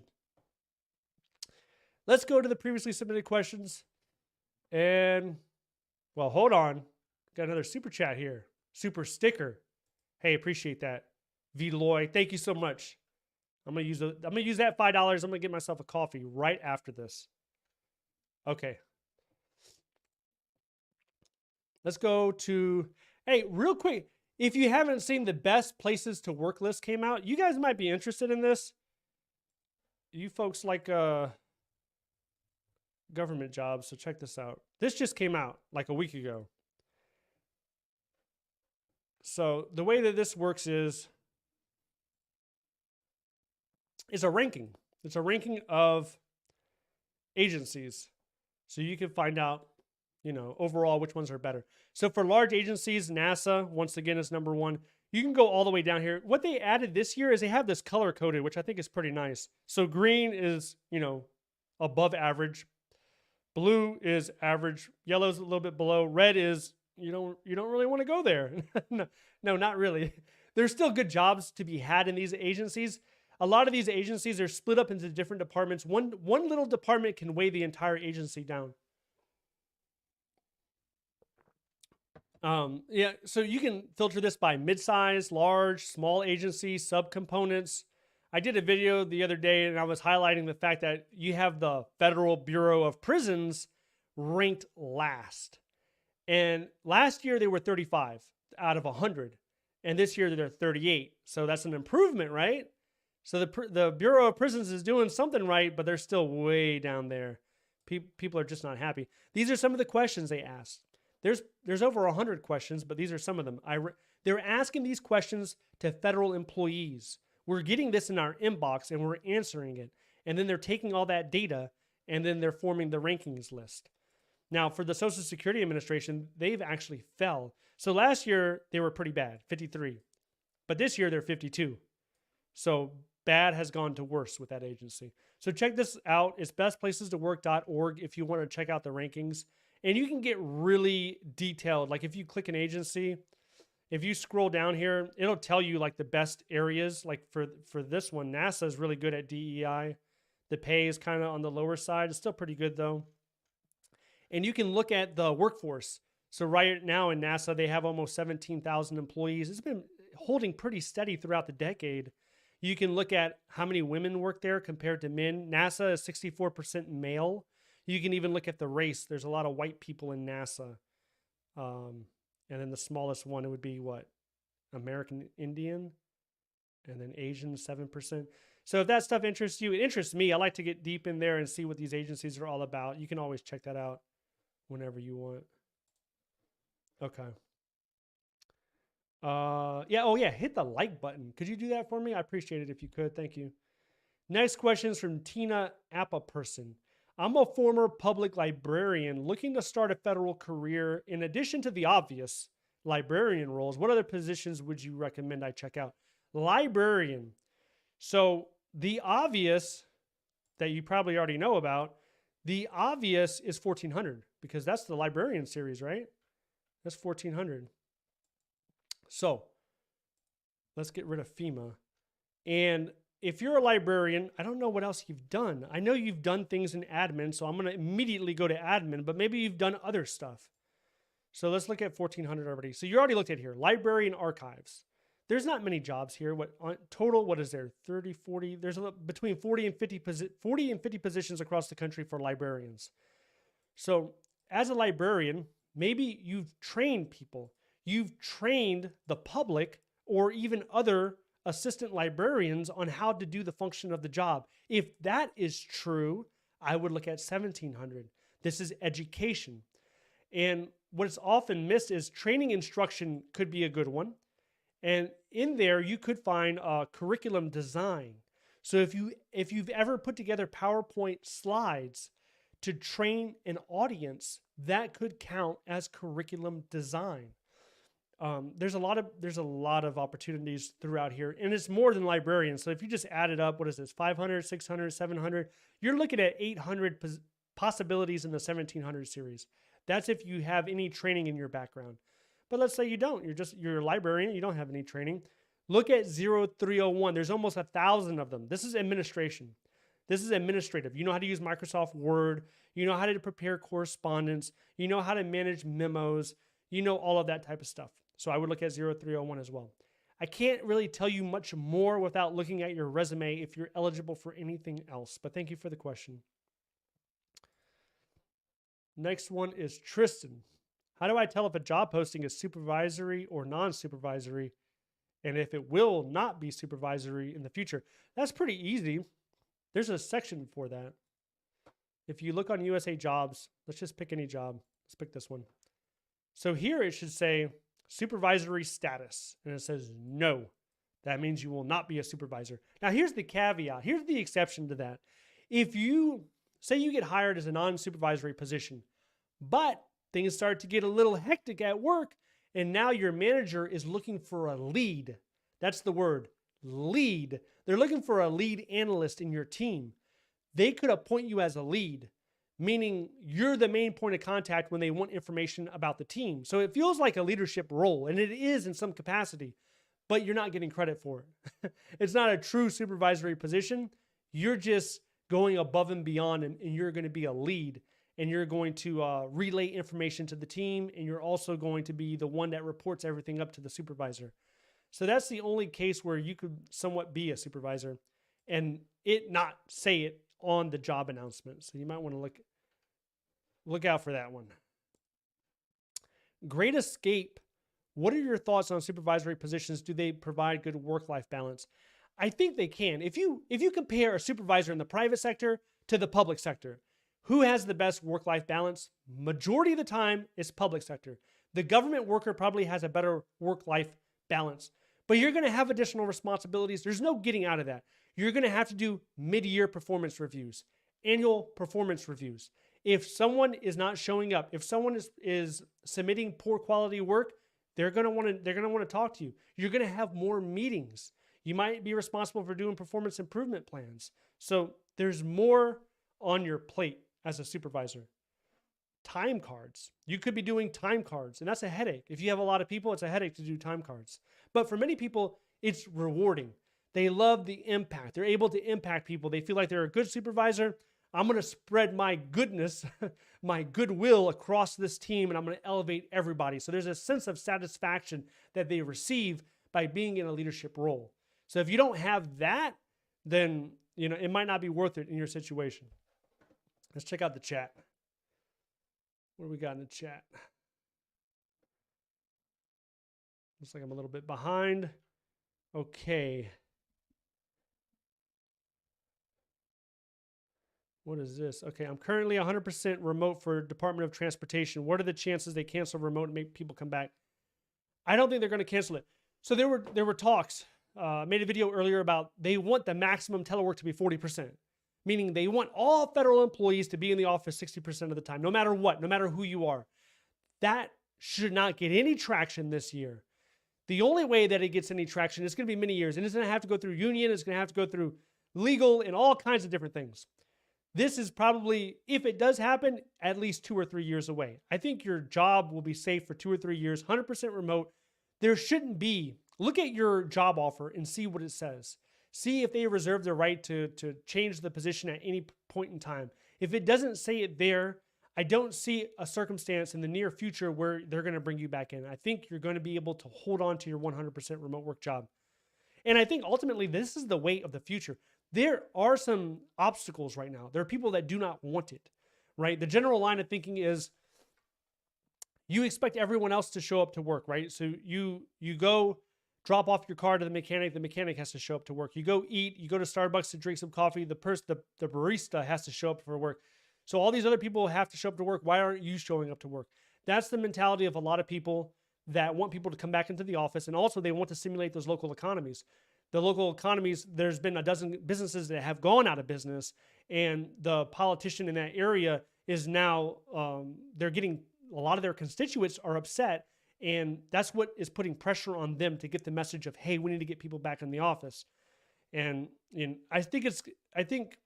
Let's go to the previously submitted questions. And, well, hold on. Got another super chat here. Super sticker. Hey, appreciate that. Veloy, thank you so much. I'm gonna use that $5. I'm gonna get myself a coffee right after this. Okay. Let's go to, hey, real quick. If you haven't seen the best places to work list came out, you guys might be interested in this. You folks like government jobs, so check this out. This just came out like a week ago. So the way that this works is a ranking. It's a ranking of agencies. So you can find out, overall which ones are better. So for large agencies, NASA, once again, is number one. You can go all the way down here. What they added this year is they have this color coded, which I think is pretty nice. So green is, above average. Blue is average. Yellow is a little bit below. Red is, you don't really want to go there. No, not really. There's still good jobs to be had in these agencies. A lot of these agencies are split up into different departments. One little department can weigh the entire agency down. Yeah, so you can filter this by mid-size, large, small agency, subcomponents. I did a video the other day and I was highlighting the fact that you have the Federal Bureau of Prisons ranked last. And last year they were 35 out of 100. And this year they're 38. So that's an improvement, right? So the Bureau of Prisons is doing something right, but they're still way down there. People are just not happy. These are some of the questions they asked. There's over 100 questions, but these are some of them. They're asking these questions to federal employees. We're getting this in our inbox and we're answering it. And then they're taking all that data and then they're forming the rankings list. Now, for the Social Security Administration, they've actually fell. So last year, they were pretty bad, 53. But this year, they're 52. So bad has gone to worse with that agency. So check this out. It's bestplacesToWork.org if you want to check out the rankings. And you can get really detailed. Like if you click an agency, if you scroll down here, it'll tell you like the best areas. Like for this one, NASA is really good at DEI. The pay is kind of on the lower side. It's still pretty good though. And you can look at the workforce. So right now in NASA, they have almost 17,000 employees. It's been holding pretty steady throughout the decade. You can look at how many women work there compared to men. NASA is 64% male. You can even look at the race. There's a lot of white people in NASA. And then the smallest one, it would be what? American Indian. And then Asian, 7%. So if that stuff interests you, it interests me. I like to get deep in there and see what these agencies are all about. You can always check that out whenever you want. Okay. Yeah. Oh, yeah. Hit the like button. Could you do that for me? I appreciate it if you could. Thank you. Next question is from Tina Appa-Person. I'm a former public librarian looking to start a federal career. In addition to the obvious librarian roles, what other positions would you recommend I check out? Librarian. So the obvious that you probably already know about, the obvious is 1400 because that's the librarian series, right? That's 1400. So let's get rid of FEMA. And if you're a librarian, I don't know what else you've done. I know you've done things in admin, so I'm going to immediately go to admin, but maybe you've done other stuff. So let's look at 1400 already. So you already looked at here, library and archives. There's not many jobs here. What total, what is there? 30, 40, there's between 40 and 50 positions across the country for librarians. So as a librarian, maybe you've trained people. You've trained the public or even other assistant librarians on how to do the function of the job. If that is true, I would look at 1700. This is education. And what's often missed is training instruction could be a good one. And in there, you could find curriculum design. So if you've ever put together PowerPoint slides to train an audience, that could count as curriculum design. There's a lot of opportunities throughout here, and it's more than librarians. So if you just add it up, what is this? 500, 600, 700. You're looking at 800 possibilities in the 1700 series. That's if you have any training in your background. But let's say you don't. You're a librarian. You don't have any training. Look at 0301. There's almost 1,000 of them. This is administration. This is administrative. You know how to use Microsoft Word. You know how to prepare correspondence. You know how to manage memos. You know all of that type of stuff. So I would look at 0301 as well. I can't really tell you much more without looking at your resume if you're eligible for anything else. But thank you for the question. Next one is Tristan. How do I tell if a job posting is supervisory or non-supervisory, and if it will not be supervisory in the future? That's pretty easy. There's a section for that. If you look on USA Jobs, let's just pick any job. Let's pick this one. So here it should say supervisory status, and it says no. That means you will not be a supervisor. Now here's the caveat. Here's the exception to that. If you say you get hired as a non-supervisory position, but things start to get a little hectic at work, and now your manager is looking for a lead. That's the word, lead. They're looking for a lead analyst in your team. They could appoint you as a lead, meaning you're the main point of contact when they want information about the team. So it feels like a leadership role, and it is in some capacity, but you're not getting credit for it. It's not a true supervisory position. You're just going above and beyond, and you're going to be a lead, and you're going to relay information to the team, and you're also going to be the one that reports everything up to the supervisor. So that's the only case where you could somewhat be a supervisor and it not say it on the job announcement. So you might want to look out for that one. Great Escape. What are your thoughts on supervisory positions? Do they provide good work-life balance? I think they can. If you compare a supervisor in the private sector to the public sector, who has the best work-life balance? Majority of the time, it's public sector. The government worker probably has a better work-life balance, but you're going to have additional responsibilities. There's no getting out of that. You're going to have to do mid-year performance reviews, annual performance reviews. If someone is not showing up, if someone is submitting poor quality work, they're going to want to talk to you. You're going to have more meetings. You might be responsible for doing performance improvement plans. So there's more on your plate as a supervisor. Time cards. You could be doing time cards, and that's a headache. If you have a lot of people, it's a headache to do time cards. But for many people, it's rewarding. They love the impact. They're able to impact people. They feel like they're a good supervisor. I'm going to spread my goodness, my goodwill across this team, and I'm going to elevate everybody. So there's a sense of satisfaction that they receive by being in a leadership role. So if you don't have that, then it might not be worth it in your situation. Let's check out the chat. What do we got in the chat? Looks like I'm a little bit behind. Okay. What is this? Okay, I'm currently 100% remote for Department of Transportation. What are the chances they cancel remote and make people come back? I don't think they're going to cancel it. So there were talks. Made a video earlier about they want the maximum telework to be 40%, meaning they want all federal employees to be in the office 60% of the time, no matter what, no matter who you are. That should not get any traction this year. The only way that it gets any traction is going to be many years, and it's going to have to go through union, it's going to have to go through legal and all kinds of different things. This is probably, if it does happen, at least 2 or 3 years away. I think your job will be safe for 2 or 3 years, 100% remote. There shouldn't be, look at your job offer and see what it says. See if they reserve the right to change the position at any point in time. If it doesn't say it there, I don't see a circumstance in the near future where they're going to bring you back in. I think you're going to be able to hold on to your 100% remote work job. And I think ultimately this is the way of the future. There are some obstacles right now. There are people that do not want it, right? The general line of thinking is you expect everyone else to show up to work, right? So you go drop off your car to the mechanic has to show up to work. You go eat, you go to Starbucks to drink some coffee, the barista has to show up for work. So all these other people have to show up to work. Why aren't you showing up to work? That's the mentality of a lot of people that want people to come back into the office, and also they want to stimulate those local economies. The local economies, there's been a dozen businesses that have gone out of business, and the politician in that area is now, they're getting, a lot of their constituents are upset, and that's what is putting pressure on them to get the message of, hey, we need to get people back in the office. And I think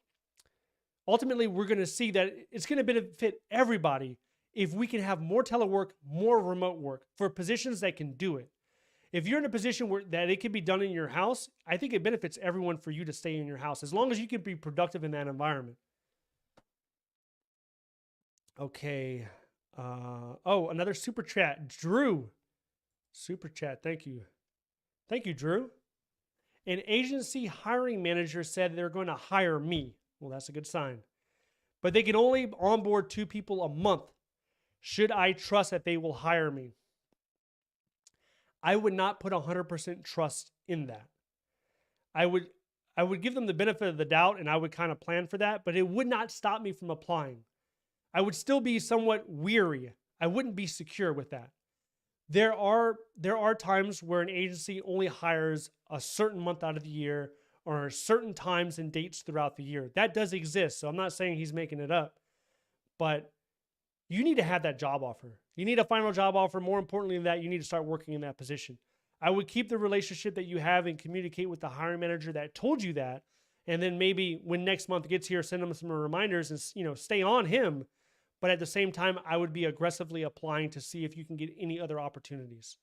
ultimately we're going to see that it's going to benefit everybody if we can have more telework, more remote work for positions that can do it. If you're in a position where that it can be done in your house, I think it benefits everyone for you to stay in your house as long as you can be productive in that environment. Okay. Oh, another super chat. Drew. Super chat. Thank you. Thank you, Drew. An agency hiring manager said they're going to hire me. Well, that's a good sign. But they can only onboard 2 people a month. Should I trust that they will hire me? I would not put 100% trust in that. I would give them the benefit of the doubt and I would kind of plan for that, but it would not stop me from applying. I would still be somewhat weary. I wouldn't be secure with that. There are times where an agency only hires a certain month out of the year or certain times and dates throughout the year. That does exist. So I'm not saying he's making it up, but you need to have that job offer. You need a final job offer. More importantly than that, you need to start working in that position. I would keep the relationship that you have and communicate with the hiring manager that told you that. And then maybe when next month gets here, send them some reminders and, stay on him. But at the same time, I would be aggressively applying to see if you can get any other opportunities.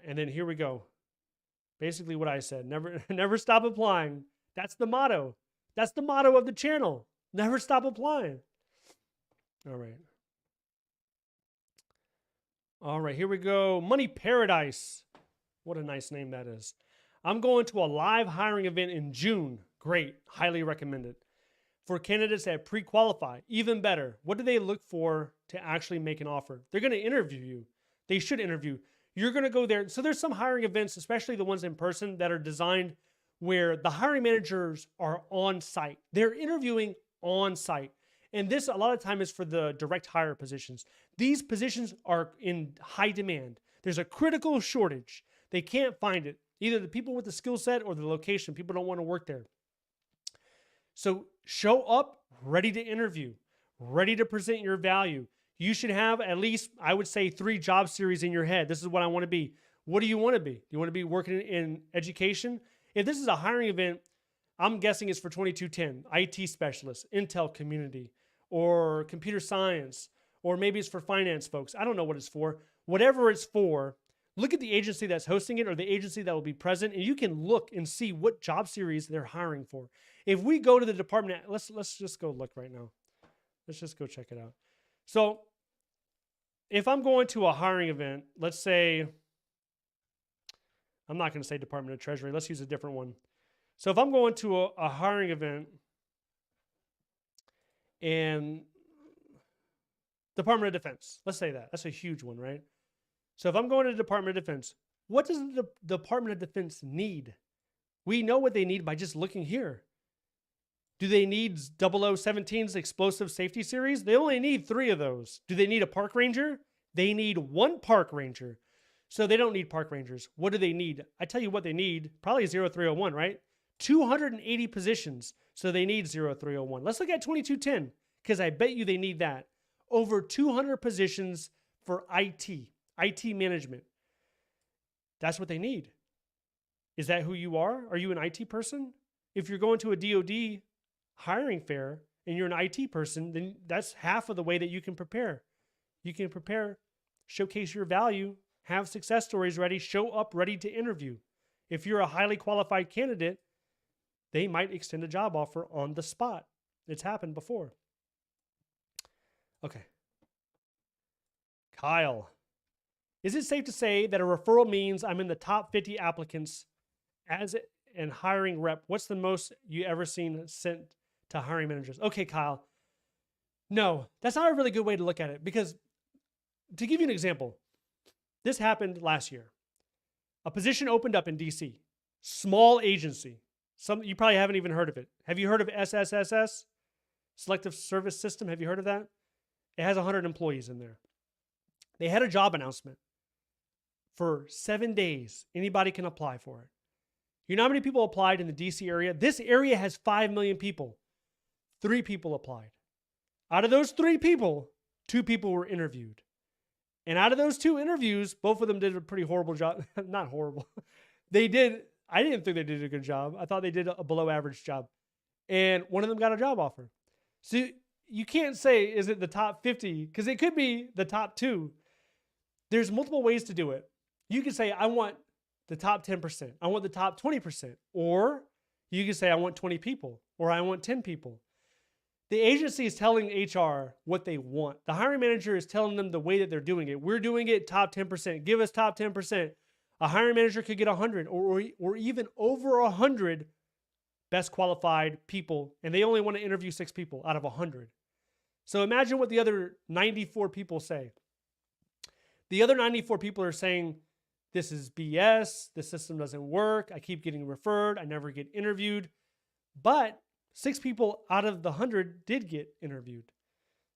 And then here we go. Basically what I said, never stop applying. That's the motto. That's the motto of the channel. Never stop applying. All right. All right, here we go. Money Paradise. What a nice name that is. I'm going to a live hiring event in June. Great. Highly recommended. For candidates that pre-qualify, even better. What do they look for to actually make an offer? They're going to interview you. They should interview. You're going to go there. So there's some hiring events, especially the ones in person, that are designed where the hiring managers are on site. They're interviewing on site. And this, a lot of time, is for the direct hire positions. These positions are in high demand. There's a critical shortage. They can't find it. Either the people with the skill set or the location. People don't want to work there. So show up ready to interview, ready to present your value. You should have at least, I would say, 3 job series in your head. This is what I want to be. What do you want to be? Do you want to be working in education? If this is a hiring event, I'm guessing it's for 2210, IT specialist, Intel community, or computer science, or maybe it's for finance folks. I don't know what it's for. Whatever it's for, look at the agency that's hosting it or the agency that will be present, and you can look and see what job series they're hiring for. If we go to the department, let's just go look right now. Let's just go check it out. So if I'm going to a hiring event, let's say, I'm not going to say Department of Treasury. Let's use a different one. So if I'm going to a hiring event and Department of Defense, let's say that. That's a huge one, right? So if I'm going to the Department of Defense, what does the Department of Defense need? We know what they need by just looking here. Do they need 0017's explosive safety series? They only need 3 of those. Do they need a park ranger? They need 1 park ranger. So they don't need park rangers. What do they need? I tell you what they need. Probably 0301, right? 280 positions. So they need 0301. Let's look at 2210 because I bet you they need that. Over 200 positions for IT management. That's what they need. Is that who you are? Are you an IT person? If you're going to a DoD hiring fair and you're an IT person, then that's half of the way that you can prepare. You can prepare, showcase your value, have success stories ready, show up ready to interview. If you're a highly qualified candidate, they might extend a job offer on the spot. It's happened before. Okay. Kyle, is it safe to say that a referral means I'm in the top 50 applicants as an hiring rep? What's the most you ever seen sent to hiring managers? Okay, Kyle. No, that's not a really good way to look at it because to give you an example, this happened last year. A position opened up in DC, small agency. You probably haven't even heard of it. Have you heard of SSSS? Selective Service System. Have you heard of that? It has 100 employees in there. They had a job announcement for 7 days. Anybody can apply for it. You know how many people applied in the DC area? This area has 5 million people. 3 people applied. Out of those 3 people, 2 people were interviewed. And out of those 2 interviews, both of them did a pretty horrible job. Not horrible. I didn't think they did a good job. I thought they did a below average job. And one of them got a job offer. So you can't say, is it the top 50? Because it could be the top 2. There's multiple ways to do it. You can say, I want the top 10%. I want the top 20%. Or you can say, I want 20 people or I want 10 people. The agency is telling HR what they want. The hiring manager is telling them the way that they're doing it. We're doing it top 10%. Give us top 10%. A hiring manager could get 100 or even over 100 best qualified people, and they only want to interview 6 people out of 100. So imagine what the other 94 people say. The other 94 people are saying, this is BS, the system doesn't work, I keep getting referred, I never get interviewed. But 6 people out of the 100 did get interviewed.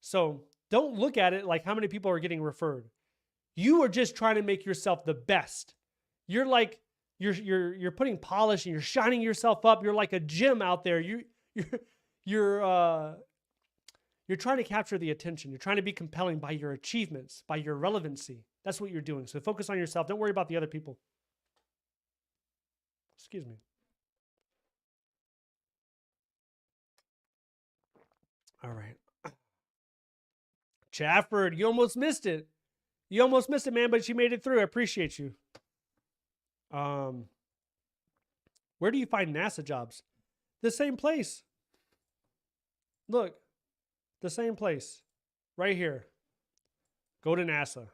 So don't look at it like how many people are getting referred. You are just trying to make yourself the best. You're like, you're putting polish and you're shining yourself up. You're like a gym out there. You're trying to capture the attention. You're trying to be compelling by your achievements, by your relevancy. That's what you're doing. So focus on yourself. Don't worry about the other people. Excuse me. All right. Chafford, you almost missed it. You almost missed it, man, but you made it through. I appreciate you. Where do you find NASA jobs? The same place. Look, the same place. Right here. Go to NASA.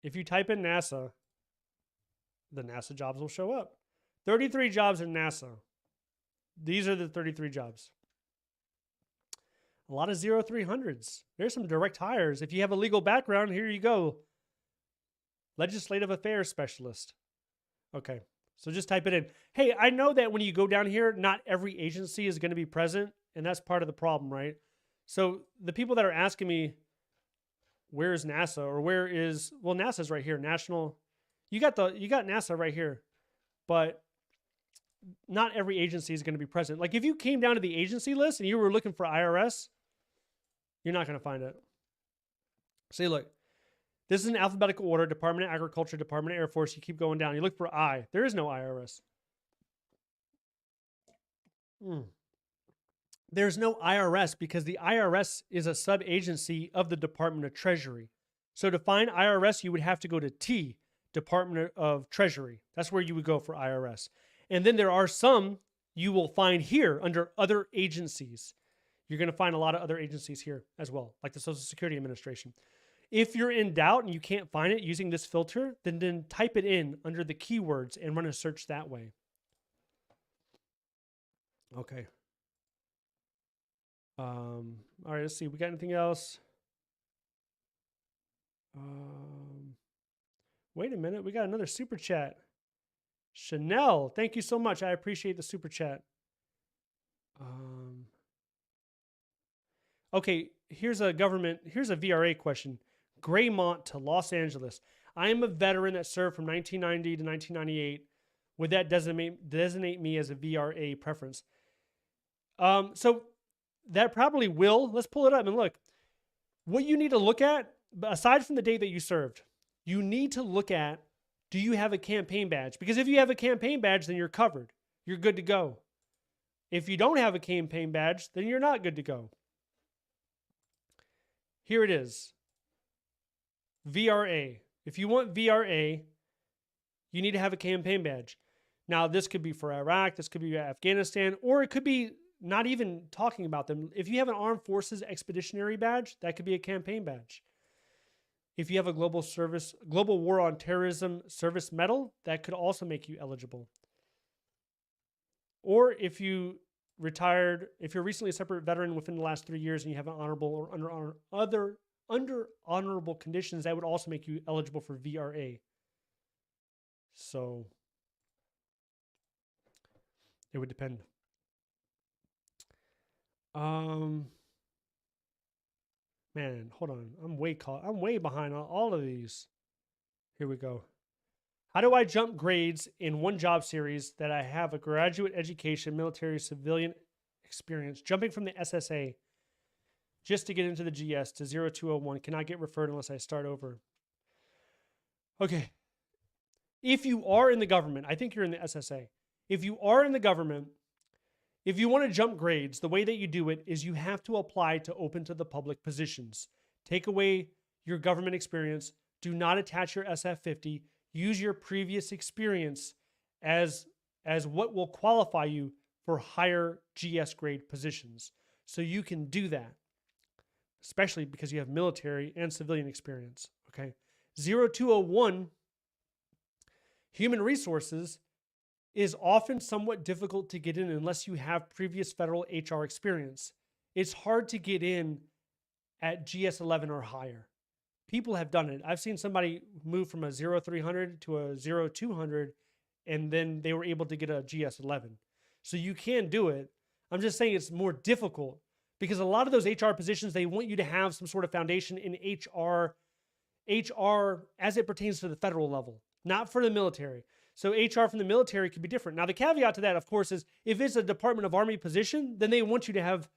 If you type in NASA, the NASA jobs will show up. 33 jobs in NASA. These are the 33 jobs. A lot of 0300s. There's some direct hires. If you have a legal background, here you go. Legislative Affairs Specialist. Okay, so just type it in. Hey, I know that when you go down here, not every agency is going to be present, and that's part of the problem, right? So the people that are asking me, where is NASA, or where is, well, NASA's right here, National. You got NASA right here, but not every agency is going to be present. Like if you came down to the agency list and you were looking for IRS, you're not going to find it. See, look, this is in alphabetical order: Department of Agriculture, Department of Air Force. You keep going down. You look for I. There is no IRS. There's no IRS because the IRS is a sub-agency of the Department of Treasury. So to find IRS, you would have to go to T, Department of Treasury. That's where you would go for IRS. And then there are some you will find here under other agencies. You're going to find a lot of other agencies here as well, like the Social Security Administration. If you're in doubt and you can't find it using this filter, then type it in under the keywords and run a search that way. Okay. All right, let's see. We got anything else? Wait a minute. We got another super chat. Chanel, thank you so much. I appreciate the super chat. Okay, here's a VRA question. Graymont to Los Angeles. I am a veteran that served from 1990 to 1998. Would that designate me as a VRA preference? So that probably will. Let's pull it up and look. What you need to look at, aside from the date that you served, you need to look at, do you have a campaign badge? Because if you have a campaign badge, then you're covered. You're good to go. If you don't have a campaign badge, then you're not good to go. Here it is. VRA. If you want VRA, you need to have a campaign badge. Now, this could be for Iraq, this could be Afghanistan, or it could be not even talking about them. If you have an Armed Forces Expeditionary badge, that could be a campaign badge. If you have a Global War on Terrorism Service Medal, that could also make you eligible. Or if you retired, if you're recently a separate veteran within the last 3 years and you have an honorable or under honorable conditions, that would also make you eligible for VRA. So it would depend. Man, hold on. I'm way behind on all of these. Here we go. How do I jump grades in one job series that I have a graduate education, military, civilian experience, jumping from the SSA just to get into the GS to 0201? Cannot get referred unless I start over. Okay. If you are in the government, I think you're in the SSA. If you are in the government, if you want to jump grades, the way that you do it is you have to apply to open to the public positions. Take away your government experience, Do not attach your SF50. Use your previous experience as what will qualify you for higher GS grade positions. So you can do that, especially because you have military and civilian experience. Okay. 0201, human resources, is often somewhat difficult to get in unless you have previous federal HR experience. It's hard to get in at GS11 or higher. People have done it. I've seen somebody move from a 0300 to a 0200, and then they were able to get a GS11. So you can do it. I'm just saying it's more difficult because a lot of those HR positions, they want you to have some sort of foundation in HR as it pertains to the federal level, not for the military. So HR from the military could be different. Now, the caveat to that, of course, is if it's a Department of Army position, then they want you to have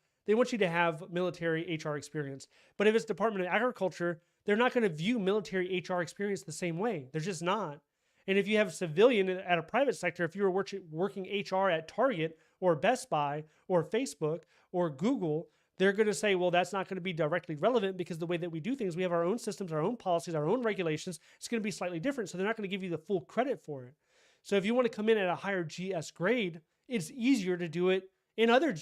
military HR experience. But if it's Department of Agriculture, they're not going to view military HR experience the same way. They're just not. And if you have a civilian at a private sector, if you were working HR at Target or Best Buy or Facebook or Google, they're going to say, well, that's not going to be directly relevant because the way that we do things, we have our own systems, our own policies, our own regulations. It's going to be slightly different. So they're not going to give you the full credit for it. So if you want to come in at a higher GS grade, it's easier to do it in other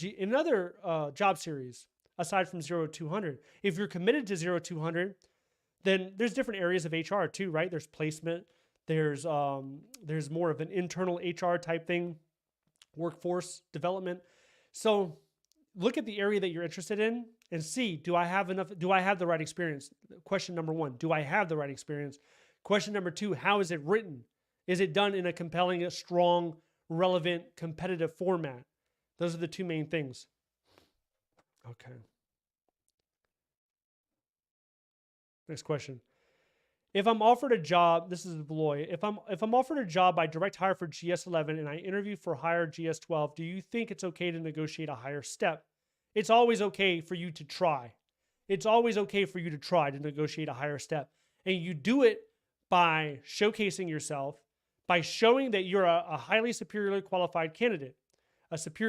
job series aside from 0200. If you're committed to 0200, then there's different areas of HR too, right? There's placement. There's more of an internal HR type thing, workforce development. So look at the area that you're interested in and see, do I have the right experience? Question number one, do I have the right experience? Question number two, how is it written? Is it done in a compelling, a strong, relevant, competitive format? Those are the two main things. Okay. Next question. If I'm offered a job, this is Beloy. If I'm offered a job by direct hire for GS11 and I interview for higher GS12, do you think it's okay to negotiate a higher step? It's always okay for you to try. It's always okay for you to try to negotiate a higher step. And you do it by showcasing yourself, by showing that you're a highly superiorly qualified candidate, If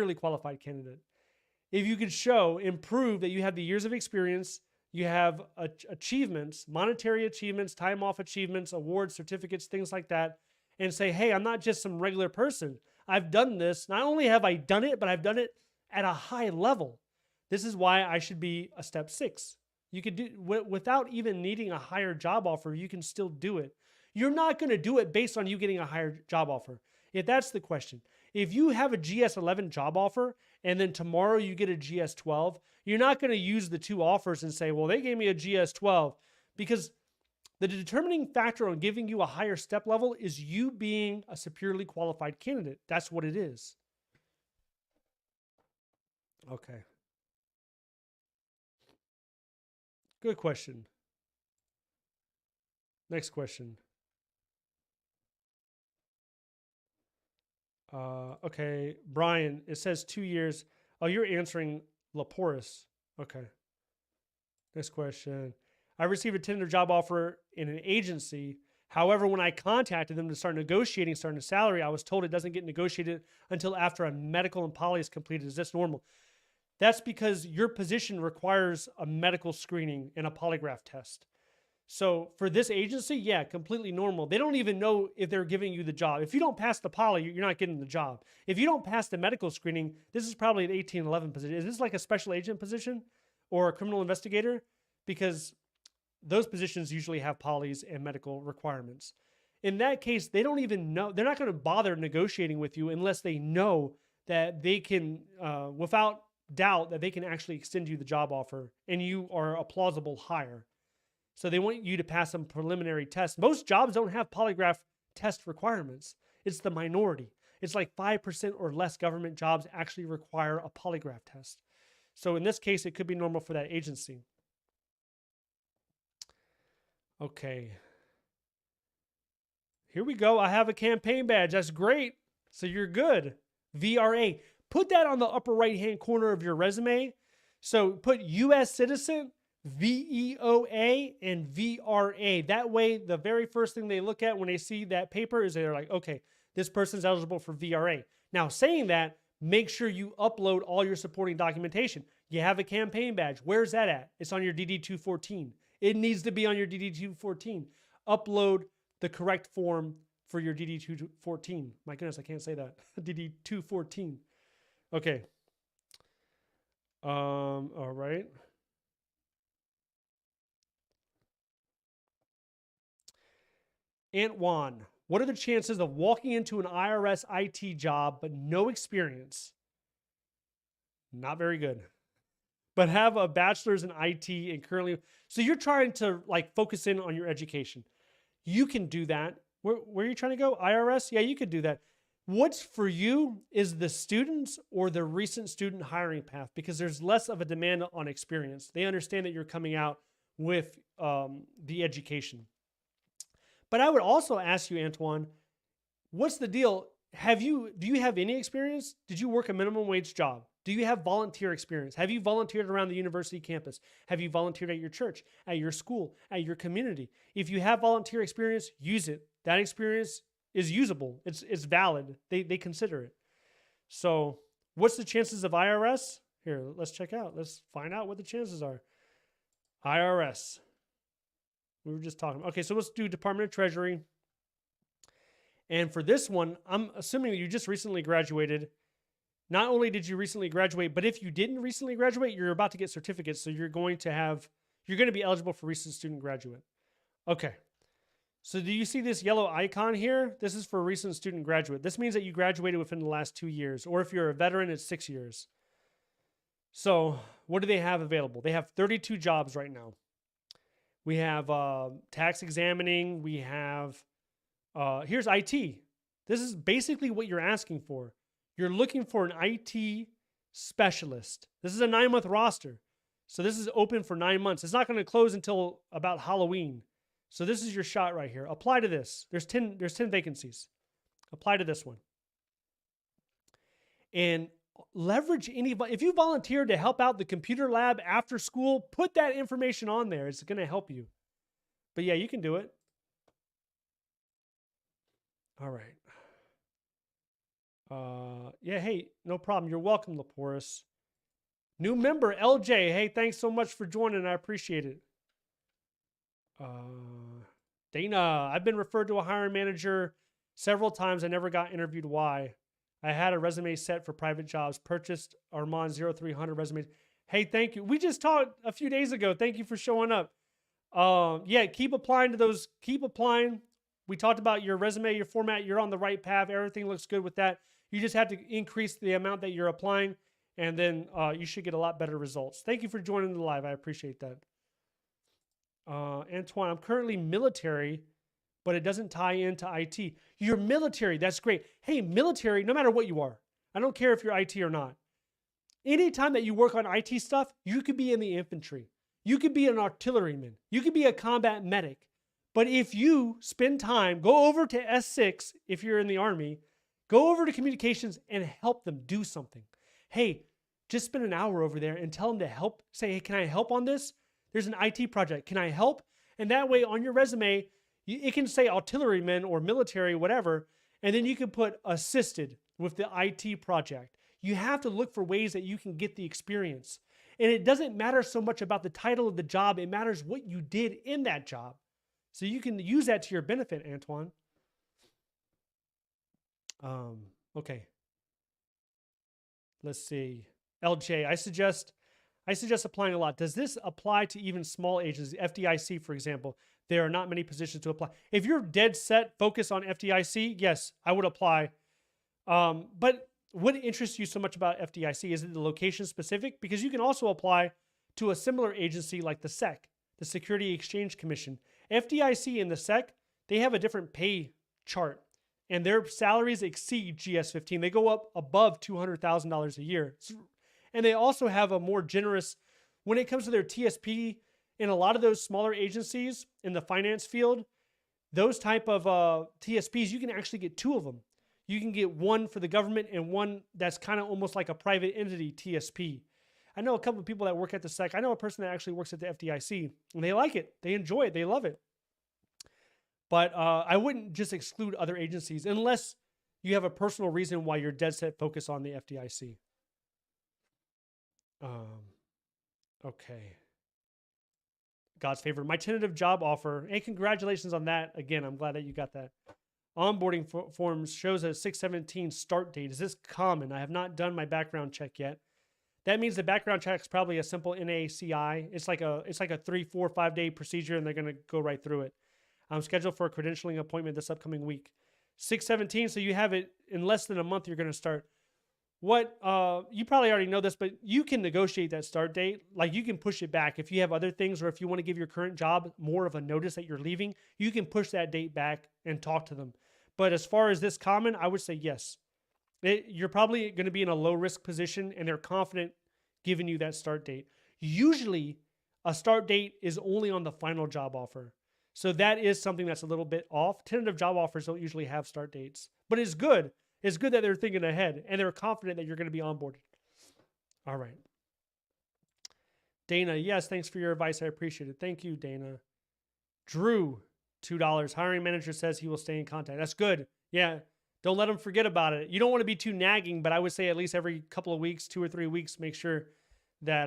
you could show and prove that you have the years of experience, you have achievements, monetary achievements, time off achievements, awards, certificates, things like that, and say, hey, I'm not just some regular person. I've done this. Not only have I done it, but I've done it at a high level. This is why I should be a step 6. You could do without even needing a higher job offer. You can still do it. You're not going to do it based on you getting a higher job offer. If that's the question. If you have a GS11 job offer and then tomorrow you get a GS12, you're not going to use the two offers and say, well, they gave me a GS12, because the determining factor on giving you a higher step level is you being a superiorly qualified candidate. That's what it is. Okay. Good question. Next question. Okay, Brian, it says 2 years. Oh, you're answering Laporis. Okay. Next question. I received a tentative job offer in an agency. However, when I contacted them to start negotiating, starting a salary, I was told it doesn't get negotiated until after a medical and poly is completed. Is this normal? That's because your position requires a medical screening and a polygraph test. So for this agency, yeah, completely normal. They don't even know if they're giving you the job. If you don't pass the poly, you're not getting the job. If you don't pass the medical screening, this is probably an 1811 position. Is this like a special agent position or a criminal investigator? Because those positions usually have polys and medical requirements. In that case, they don't even know. They're not going to bother negotiating with you unless they know that they can, without doubt, that they can actually extend you the job offer and you are a plausible hire. So they want you to pass some preliminary tests. Most jobs don't have polygraph test requirements. It's the minority. It's like 5% or less government jobs actually require a polygraph test. So in this case, it could be normal for that agency. Okay. Here we go. I have a campaign badge. That's great. So you're good. VRA. Put that on the upper right-hand corner of your resume. So put U.S. citizen, VEOA, and VRA. That way, the very first thing they look at when they see that paper is they're like, okay, this person's eligible for VRA. Now, saying that, make sure you upload all your supporting documentation. You have a campaign badge. Where's that at? It's on your DD-214. It needs to be on your DD-214. upload the correct form for your DD-214. My goodness, I can't say that. DD-214. Okay. All right. Antwan, what are the chances of walking into an IRS IT job but no experience? Not very good. But have a bachelor's in IT and currently, so you're trying to like focus in on your education. You can do that. Where are you trying to go? IRS? Yeah, you could do that. What's for you is the students or the recent student hiring path, because there's less of a demand on experience. They understand that you're coming out with the education. But I would also ask you, Antwan, what's the deal? Do you have any experience? Did you work a minimum wage job? Do you have volunteer experience? Have you volunteered around the university campus? Have you volunteered at your church, at your school, at your community? If you have volunteer experience, use it. That experience is usable. It's valid. They consider it. So what's the chances of IRS? Here, let's check out. Let's find out what the chances are. IRS. We were just talking. Okay, so let's do Department of Treasury. And for this one, I'm assuming that you just recently graduated. Not only did you recently graduate, but if you didn't recently graduate, you're about to get certificates. So you're going to be eligible for recent student graduate. Okay. So do you see this yellow icon here? This is for a recent student graduate. This means that you graduated within the last 2 years, or if you're a veteran, it's 6 years. So what do they have available? They have 32 jobs right now. We have tax examining. We have, here's IT. This is basically what you're asking for. You're looking for an IT specialist. This is a 9-month roster. So this is open for 9 months. It's not going to close until about Halloween. So this is your shot right here. Apply to this. There's 10 vacancies. Apply to this one. And leverage if you volunteer to help out the computer lab after school, put that information on there. It's going to help you. But yeah, you can do it. All right. Yeah, hey, no problem. You're welcome, Laporis. New member, LJ. Hey, thanks so much for joining. I appreciate it. Dana, I've been referred to a hiring manager several times. I never got interviewed. Why? I had a resume set for private jobs. Purchased Armand 0300 resumes. Hey, thank you. We just talked a few days ago. Thank you for showing up. Yeah, keep applying to those. Keep applying. We talked about your resume, your format. You're on the right path. Everything looks good with that. You just have to increase the amount that you're applying, and then you should get a lot better results. Thank you for joining the live. I appreciate that. Antoine, I'm currently military, but it doesn't tie into IT. You're military. That's great. Hey, military, no matter what you are, I don't care if you're IT or not. Anytime that you work on IT stuff, you could be in the infantry. You could be an artilleryman. You could be a combat medic. But if you spend time, go over to S6 if you're in the Army, go over to communications and help them do something. Hey, just spend an hour over there and tell them to help. Say, hey, can I help on this? There's an IT project. Can I help? And that way on your resume, it can say artilleryman or military, whatever, and then you can put assisted with the IT project. You have to look for ways that you can get the experience. And it doesn't matter so much about the title of the job. It matters what you did in that job. So you can use that to your benefit, Antoine. Okay. Let's see. LJ, I suggest applying a lot. Does this apply to even small agencies? FDIC, for example, there are not many positions to apply. If you're dead set, focus on FDIC, yes, I would apply. But what interests you so much about FDIC? Is it the location specific? Because you can also apply to a similar agency like the SEC, the Security Exchange Commission. FDIC and the SEC, they have a different pay chart, and their salaries exceed GS-15. They go up above $200,000 a year. And they also have a more generous, when it comes to their TSP, in a lot of those smaller agencies in the finance field, those type of TSPs, you can actually get 2 of them. You can get one for the government and one that's kind of almost like a private entity TSP. I know a couple of people that work at the SEC. I know a person that actually works at the FDIC, and they like it. They enjoy it. They love it. But I wouldn't just exclude other agencies unless you have a personal reason why you're dead set focused on the FDIC. Okay. God's favorite. My tentative job offer. Hey, congratulations on that. Again, I'm glad that you got that. Onboarding forms shows a 6/17 start date. Is this common? I have not done my background check yet. That means the background check is probably a simple NACI. It's like a 3, 4, 5 day procedure, and they're going to go right through it. I'm scheduled for a credentialing appointment this upcoming week. 6/17, so you have it in less than a month. You're going to start. What you probably already know this, but you can negotiate that start date. Like you can push it back if you have other things, or if you want to give your current job more of a notice that you're leaving, you can push that date back and talk to them. But as far as this common, I would say yes. You're probably going to be in a low risk position, and they're confident giving you that start date. Usually, a start date is only on the final job offer. So that is something that's a little bit off. Tentative job offers don't usually have start dates, but it's good. It's good that they're thinking ahead and they're confident that you're going to be onboarded. All right. Dana, yes, thanks for your advice. I appreciate it. Thank you, Dana. Drew, $2. Hiring manager says he will stay in contact. That's good. Yeah. Don't let them forget about it. You don't want to be too nagging, but I would say at least every couple of weeks, 2 or 3 weeks, make sure that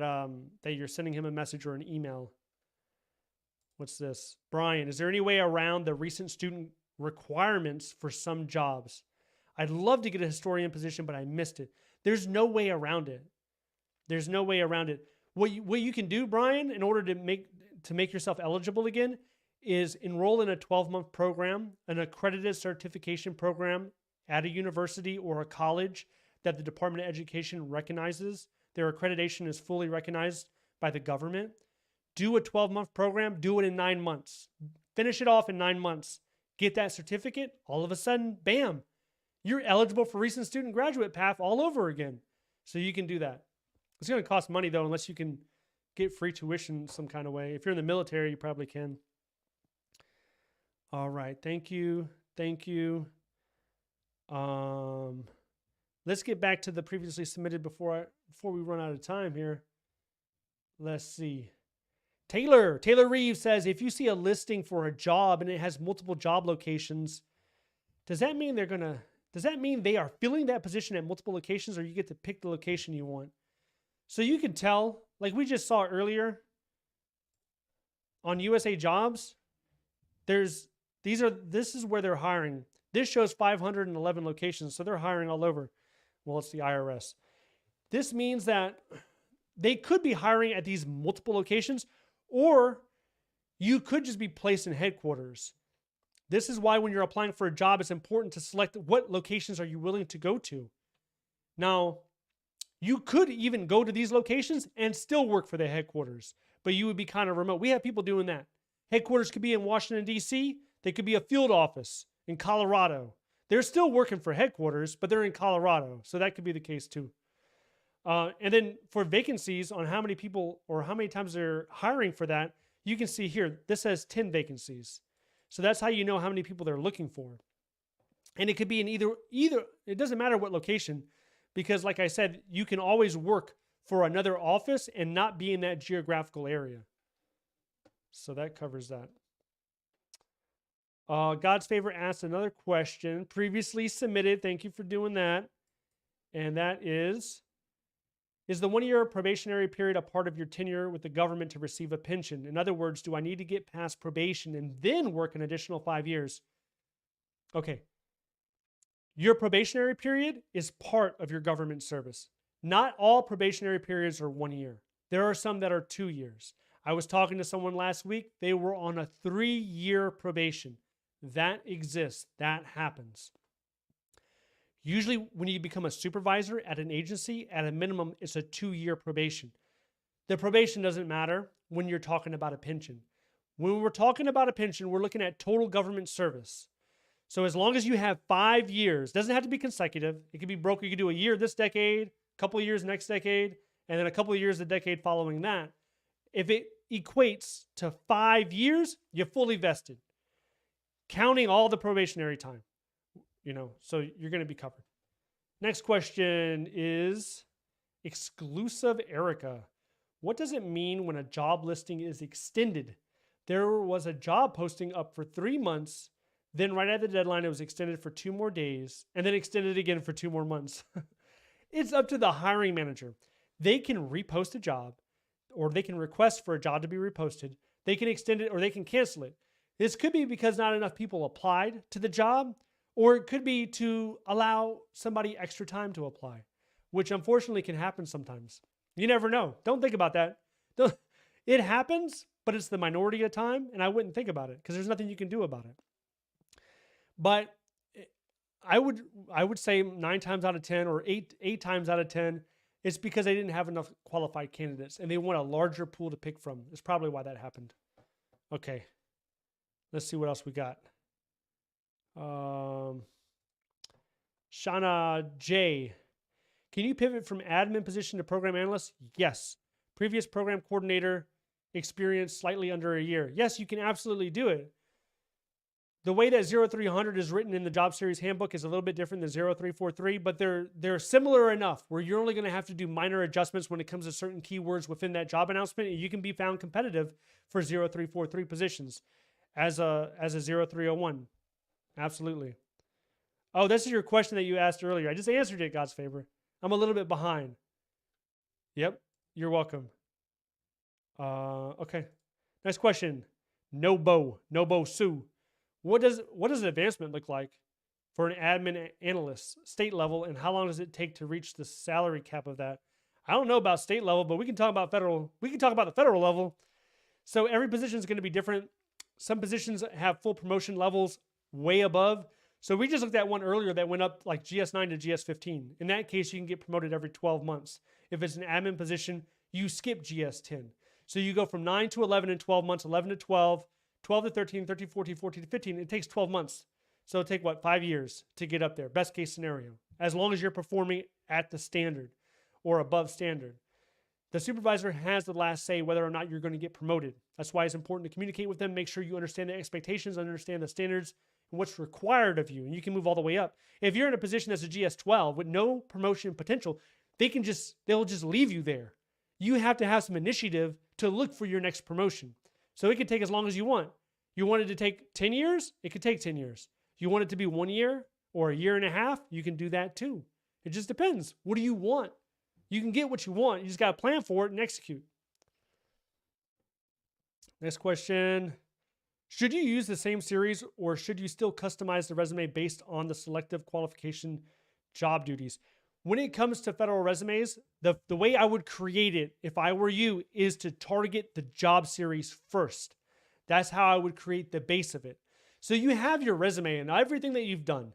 that you're sending him a message or an email. What's this? Brian, is there any way around the recent student requirements for some jobs? I'd love to get a historian position, but I missed it. There's no way around it. There's no way around it. What you can do, Brian, in order to make yourself eligible again, is enroll in a 12-month program, an accredited certification program at a university or a college that the Department of Education recognizes. Their accreditation is fully recognized by the government. Do a 12-month program. Do it in 9 months. Finish it off in 9 months. Get that certificate. All of a sudden, bam, you're eligible for recent student graduate path all over again. So you can do that. It's going to cost money, though, unless you can get free tuition some kind of way. If you're in the military, you probably can. All right. Thank you. Thank you. Let's get back to the previously submitted before we run out of time here. Let's see. Taylor Reeves says, if you see a listing for a job and it has multiple job locations, does that mean they are filling that position at multiple locations, or you get to pick the location you want? So you can tell, like we just saw earlier on USA Jobs, this is where they're hiring. This shows 511 locations, so they're hiring all over. Well, it's the IRS. This means that they could be hiring at these multiple locations, or you could just be placed in headquarters. This is why when you're applying for a job, it's important to select what locations are you willing to go to. Now, you could even go to these locations and still work for the headquarters, but you would be kind of remote. We have people doing that. Headquarters could be in Washington, D.C. They could be a field office in Colorado. They're still working for headquarters, but they're in Colorado, so that could be the case too. And then for vacancies on how many people or how many times they're hiring for that, you can see here, this says 10 vacancies. So that's how you know how many people they're looking for. And it could be in either, it doesn't matter what location, because like I said, you can always work for another office and not be in that geographical area. So that covers that. God's Favorite asked another question, previously submitted. Thank you for doing that. And that is the 1-year probationary period a part of your tenure with the government to receive a pension? In other words, do I need to get past probation and then work an additional 5 years? Okay. Your probationary period is part of your government service. Not all probationary periods are 1 year. There are some that are 2 years. I was talking to someone last week. They were on a 3-year probation. That exists. That happens. Usually when you become a supervisor at an agency, at a minimum, it's a 2-year probation. The probation doesn't matter when you're talking about a pension. When we're talking about a pension, we're looking at total government service. So as long as you have 5 years, doesn't have to be consecutive. It could be broken. You could do a year this decade, a couple of years next decade, and then a couple of years the decade following that. If it equates to 5 years, you're fully vested, counting all the probationary time. So you're going to be covered. Next question is Exclusive Erica. What does it mean when a job listing is extended? There was a job posting up for 3 months. Then right at the deadline, it was extended for 2 more days and then extended again for 2 more months. It's up to the hiring manager. They can repost a job, or they can request for a job to be reposted. they can extend it or they can cancel it. This could be because not enough people applied to the job, or it could be to allow somebody extra time to apply, which unfortunately can happen sometimes. You never know. Don't think about that. It happens, but it's the minority of time, and I wouldn't think about it because there's nothing you can do about it. But I would say 9 times out of 10 or 8 times out of 10, it's because they didn't have enough qualified candidates and they want a larger pool to pick from. It's probably why that happened. Okay. Let's see what else we got. Shauna J. Can you pivot from admin position to program analyst? Yes. Previous program coordinator experience slightly under a year. Yes, you can absolutely do it. The way that 0300 is written in the job series handbook is a little bit different than 0343, but they're similar enough where you're only going to have to do minor adjustments when it comes to certain keywords within that job announcement, and you can be found competitive for 0343 positions as a 0301. Absolutely. Oh, this is your question that you asked earlier. I just answered it, God's favor. I'm a little bit behind. Yep, you're welcome. Okay. Next question. Nobo Sue. What does an advancement look like for an admin analyst, state level, and how long does it take to reach the salary cap of that? I don't know about state level, but we can talk about federal. We can talk about the federal level. So every position is going to be different. Some positions have full promotion levels way above. So we just looked at one earlier that went up like GS9 to GS15. In that case, you can get promoted every 12 months. If it's an admin position, you skip GS10. So you go from 9 to 11 in 12 months, 11 to 12, 12 to 13, 13, 14, 14 to 15. It takes 12 months. So it'll take, 5 years to get up there. Best case scenario. As long as you're performing at the standard or above standard. The supervisor has the last say whether or not you're going to get promoted. That's why it's important to communicate with them, make sure you understand the expectations, understand the standards, and what's required of you. And you can move all the way up. If you're in a position as a GS12 with no promotion potential, they'll just leave you there. You have to have some initiative to look for your next promotion. So it could take as long as you want. You want it to take 10 years? It could take 10 years. You want it to be 1 year or a year and a half? You can do that too. It just depends. What do you want? You can get what you want. You just got to plan for it and execute. Next question. Should you use the same series or should you still customize the resume based on the selective qualification job duties? When it comes to federal resumes, the way I would create it, if I were you, is to target the job series first. That's how I would create the base of it. So you have your resume and everything that you've done.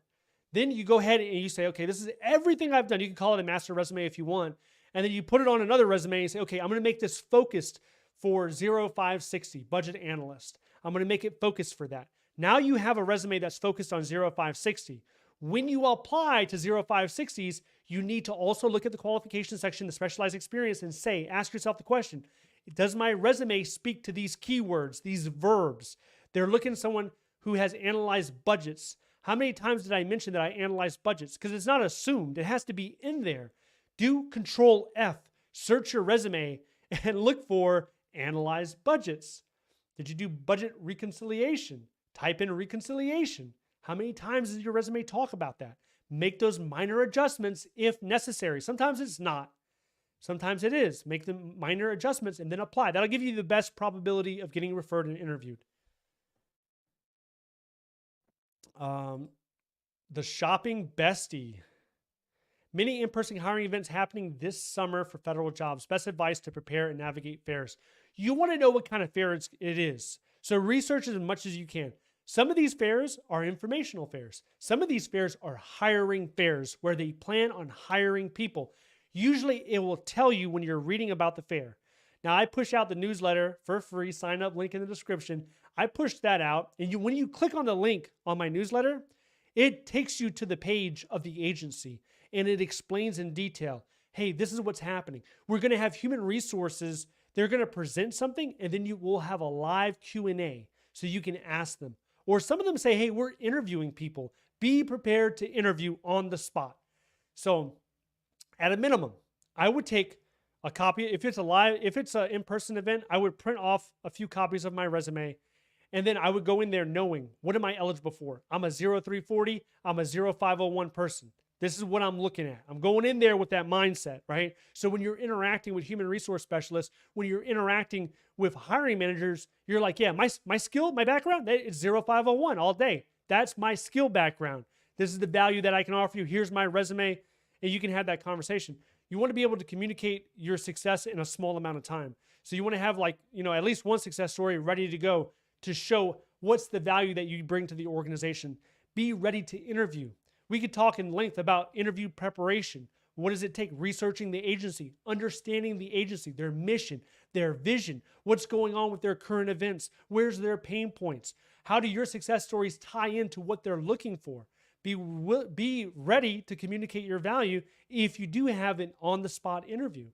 Then you go ahead and you say, okay, this is everything I've done. You can call it a master resume if you want. And then you put it on another resume and say, okay, I'm going to make this focused for 0560, budget analyst. I'm going to make it focused for that. Now you have a resume that's focused on 0560. When you apply to 0560s, you need to also look at the qualification section, the specialized experience, and ask yourself the question, does my resume speak to these keywords, these verbs? They're looking at someone who has analyzed budgets. How many times did I mention that I analyzed budgets? Because it's not assumed. It has to be in there. Do Control F, search your resume, and look for analyzed budgets. Did you do budget reconciliation? Type in reconciliation. How many times does your resume talk about that? Make those minor adjustments if necessary. Sometimes it's not. Sometimes it is. Make the minor adjustments and then apply. That'll give you the best probability of getting referred and interviewed. The shopping bestie. Many in-person hiring events happening this summer for federal jobs. Best advice to prepare and navigate fairs. You want to know what kind of fair it is. So research as much as you can. Some of these fairs are informational fairs. Some of these fairs are hiring fairs where they plan on hiring people. Usually it will tell you when you're reading about the fair. Now I push out the newsletter for free, sign up, link in the description. I push that out and when you click on the link on my newsletter, it takes you to the page of the agency and it explains in detail, hey, this is what's happening. We're going to have human resources. They're going to present something and then you will have a live Q&A so you can ask them. Or some of them say, hey, we're interviewing people. Be prepared to interview on the spot. So at a minimum, I would take a copy. If it's an in-person event, I would print off a few copies of my resume. And then I would go in there knowing, what am I eligible for? I'm a 0340, I'm a 0501 person. This is what I'm looking at. I'm going in there with that mindset, right? So when you're interacting with human resource specialists, when you're interacting with hiring managers, you're like, yeah, my skill, my background, it's 0501 all day. That's my skill background. This is the value that I can offer you. Here's my resume, and you can have that conversation. You want to be able to communicate your success in a small amount of time. So you want to have at least one success story ready to go to show what's the value that you bring to the organization. Be ready to interview. We could talk in length about interview preparation. What does it take? Researching the agency, understanding the agency, their mission, their vision, what's going on with their current events, where's their pain points, how do your success stories tie into what they're looking for? Be ready to communicate your value if you do have an on-the-spot interview.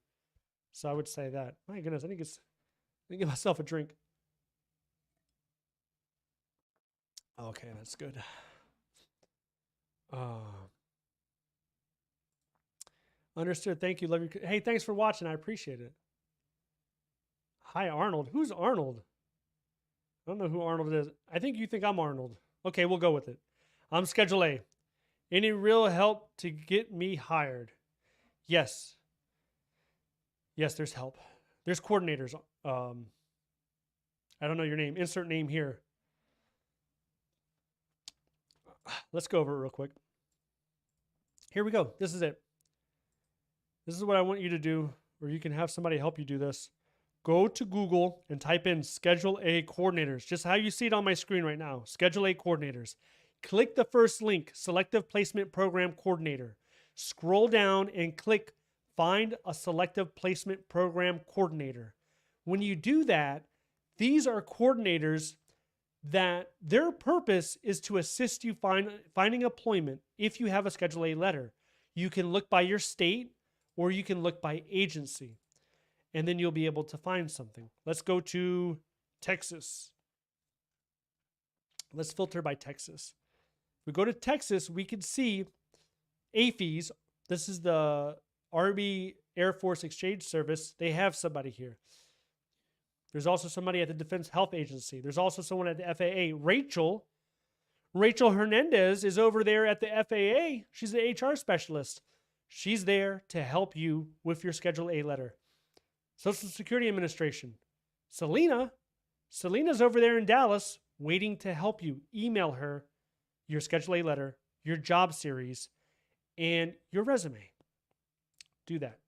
So I would say that. My goodness, I need to give myself a drink. Okay, that's good. Understood. Thank you. Love you. Hey, thanks for watching. I appreciate it. Hi, Arnold. Who's Arnold? I don't know who Arnold is. I think you think I'm Arnold. Okay, we'll go with it. I'm Schedule A. Any real help to get me hired? Yes. Yes, there's help. There's coordinators. I don't know your name. Insert name here. Let's go over it real quick. Here we go. This is it. This is what I want you to do, or you can have somebody help you do this. Go to Google and type in Schedule A coordinators, just how you see it on my screen right now. Schedule A coordinators. Click the first link, Selective Placement Program Coordinator. Scroll down and click Find a Selective Placement Program Coordinator. When you do that, these are coordinators that their purpose is to assist you finding employment if you have a Schedule A letter. You can look by your state or you can look by agency, and then you'll be able to find something. Let's go to Texas. Let's filter by Texas. If we go to Texas, we can see AAFES. This is the Army Air Force Exchange Service. They have somebody here. There's also somebody at the Defense Health Agency. There's also someone at the FAA. Rachel Hernandez is over there at the FAA. She's an HR specialist. She's there to help you with your Schedule A letter. Social Security Administration. Selena's over there in Dallas waiting to help you. Email her your Schedule A letter, your job series, and your resume. Do that.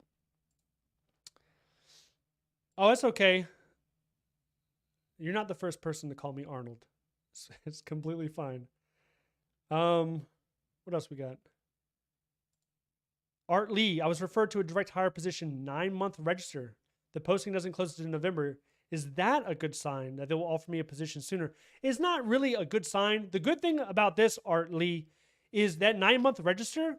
Oh, it's okay. You're not the first person to call me Arnold. It's completely fine. What else we got? Art Lee, I was referred to a direct hire position, 9-month register. The posting doesn't close until November. Is that a good sign that they will offer me a position sooner? It's not really a good sign. The good thing about this, Art Lee, is that 9-month register,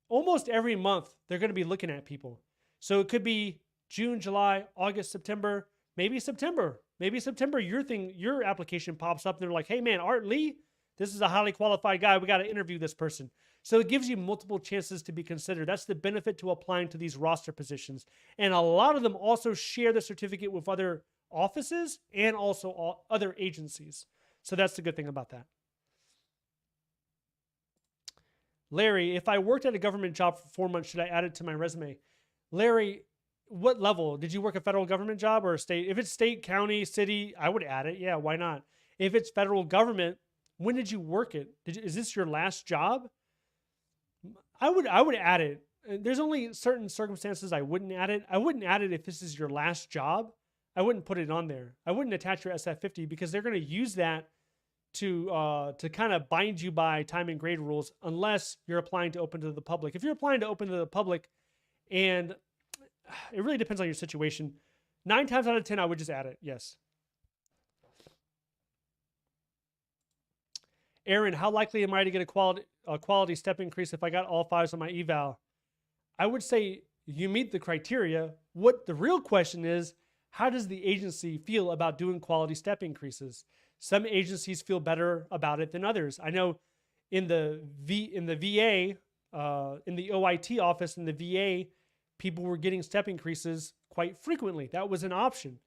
almost every month, they're going to be looking at people. So it could be June, July, August, September, maybe September. Maybe September, your application pops up and they're like, hey man, Art Lee, this is a highly qualified guy. We got to interview this person. So it gives you multiple chances to be considered. That's the benefit to applying to these roster positions. And a lot of them also share the certificate with other offices and also other agencies. So that's the good thing about that. Larry, if I worked at a government job for 4 months, should I add it to my resume? Larry, what level? Did you work a federal government job or a state? If it's state, county, city, I would add it. Yeah, why not? If it's federal government, when did you work it? Is this your last job? I would add it. There's only certain circumstances I wouldn't add it. I wouldn't add it if this is your last job. I wouldn't put it on there. I wouldn't attach your SF50 because they're going to use that to kind of bind you by time and grade rules unless you're applying to open to the public. If you're applying to open to the public, and it really depends on your situation, 9 times out of 10, I would just add it. Yes. Aaron, how likely am I to get a quality step increase if I got all 5s on my eval? I would say you meet the criteria. What the real question is, how does the agency feel about doing quality step increases? Some agencies feel better about it than others. I know in the VA, in the OIT office in the VA, people were getting step increases quite frequently. That was an option.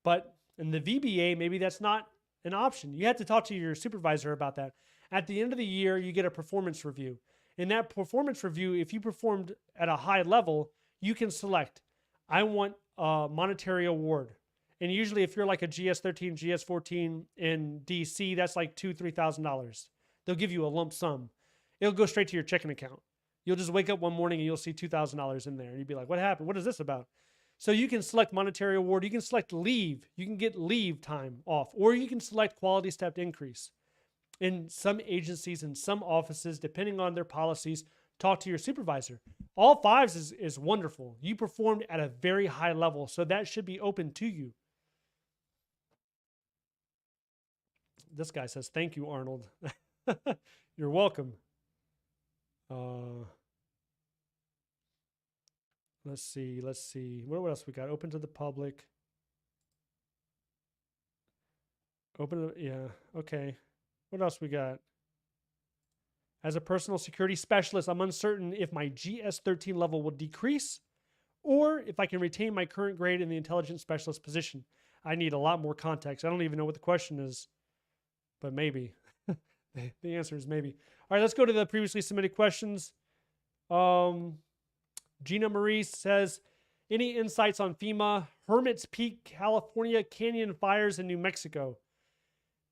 But in the VBA, maybe that's not an option. You have to talk to your supervisor about that. At the end of the year, you get a performance review. In that performance review, if you performed at a high level, you can select, I want a monetary award. And usually if you're like a GS-13, GS-14 in DC, that's like $2,000, $3,000. They'll give you a lump sum. It'll go straight to your checking account. You'll just wake up one morning and you'll see $2,000 in there. And you'd be like, what happened? What is this about? So you can select monetary award. You can select leave. You can get leave time off. Or you can select quality stepped increase. In some agencies and some offices, depending on their policies, talk to your supervisor. All fives is wonderful. You performed at a very high level, so that should be open to you. This guy says, thank you, Arnold. You're welcome. Let's see. What else we got? Open to the public. Yeah, okay. What else we got? As a personal security specialist, I'm uncertain if my GS-13 level will decrease or if I can retain my current grade in the intelligence specialist position. I need a lot more context. I don't even know what the question is, but maybe. The answer is maybe. All right, let's go to the previously submitted questions. Gina Marie says, any insights on FEMA, Hermit's Peak, California canyon fires in New Mexico?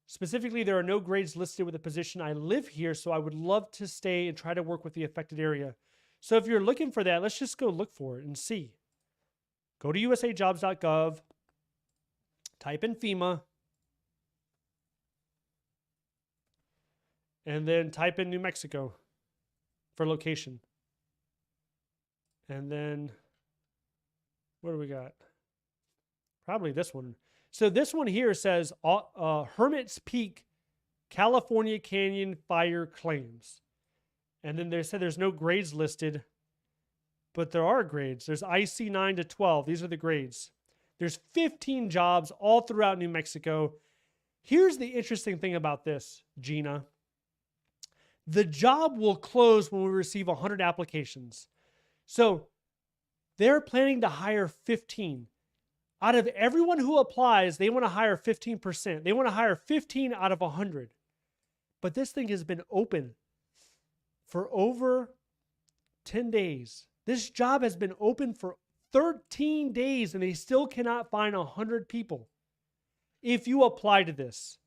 Specifically, there are no grades listed with the position. I live here, so I would love to stay and try to work with the affected area. So if you're looking for that, let's just go look for it and see. Go to usajobs.gov, type in FEMA, and then type in New Mexico for location. And then, what do we got? Probably this one. So this one here says Hermit's Peak, California Canyon fire claims. And then they said there's no grades listed, but there are grades. There's IC 9 to 12. These are the grades. There's 15 jobs all throughout New Mexico. Here's the interesting thing about this, Gina. The job will close when we receive 100 applications. So they're planning to hire 15. Out of everyone who applies, they want to hire 15%. They want to hire 15 out of 100. But this thing has been open for over 10 days. This job has been open for 13 days and they still cannot find 100 people. If you apply to this,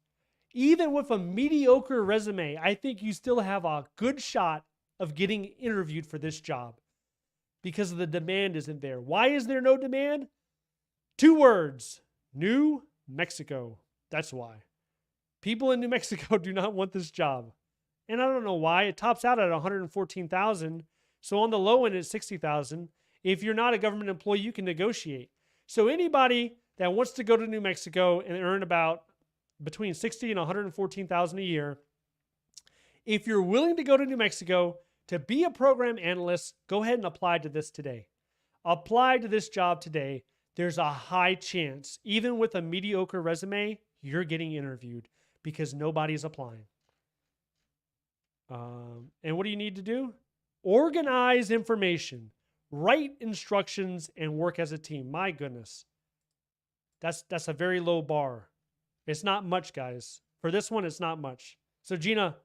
even with a mediocre resume, I think you still have a good shot of getting interviewed for this job because the demand isn't there. Why is there no demand? 2 words, New Mexico. That's why. People in New Mexico do not want this job. And I don't know why. It tops out at 114,000. So on the low end, it's 60,000. If you're not a government employee, you can negotiate. So anybody that wants to go to New Mexico and earn about between 60 and 114,000 a year, if you're willing to go to New Mexico to be a program analyst, go ahead and apply to this today. Apply to this job today. There's a high chance, even with a mediocre resume, you're getting interviewed because nobody's applying. And what do you need to do? Organize information, write instructions, and work as a team. My goodness. That's a very low bar. It's not much, guys. For this one, it's not much. So Gina,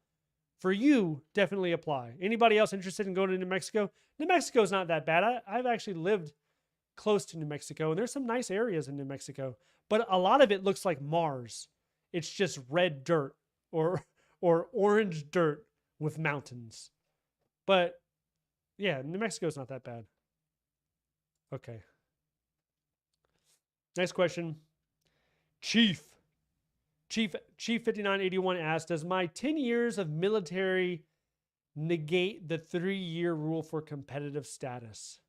for you, definitely apply. Anybody else interested in going to New Mexico? New Mexico is not that bad. I've actually lived close to New Mexico, and there's some nice areas in New Mexico, but a lot of it looks like Mars. It's just red dirt or orange dirt with mountains. But yeah, New Mexico is not that bad. Okay. Next question. Chief 5981 asked, does my 10 years of military negate the 3-year rule for competitive status?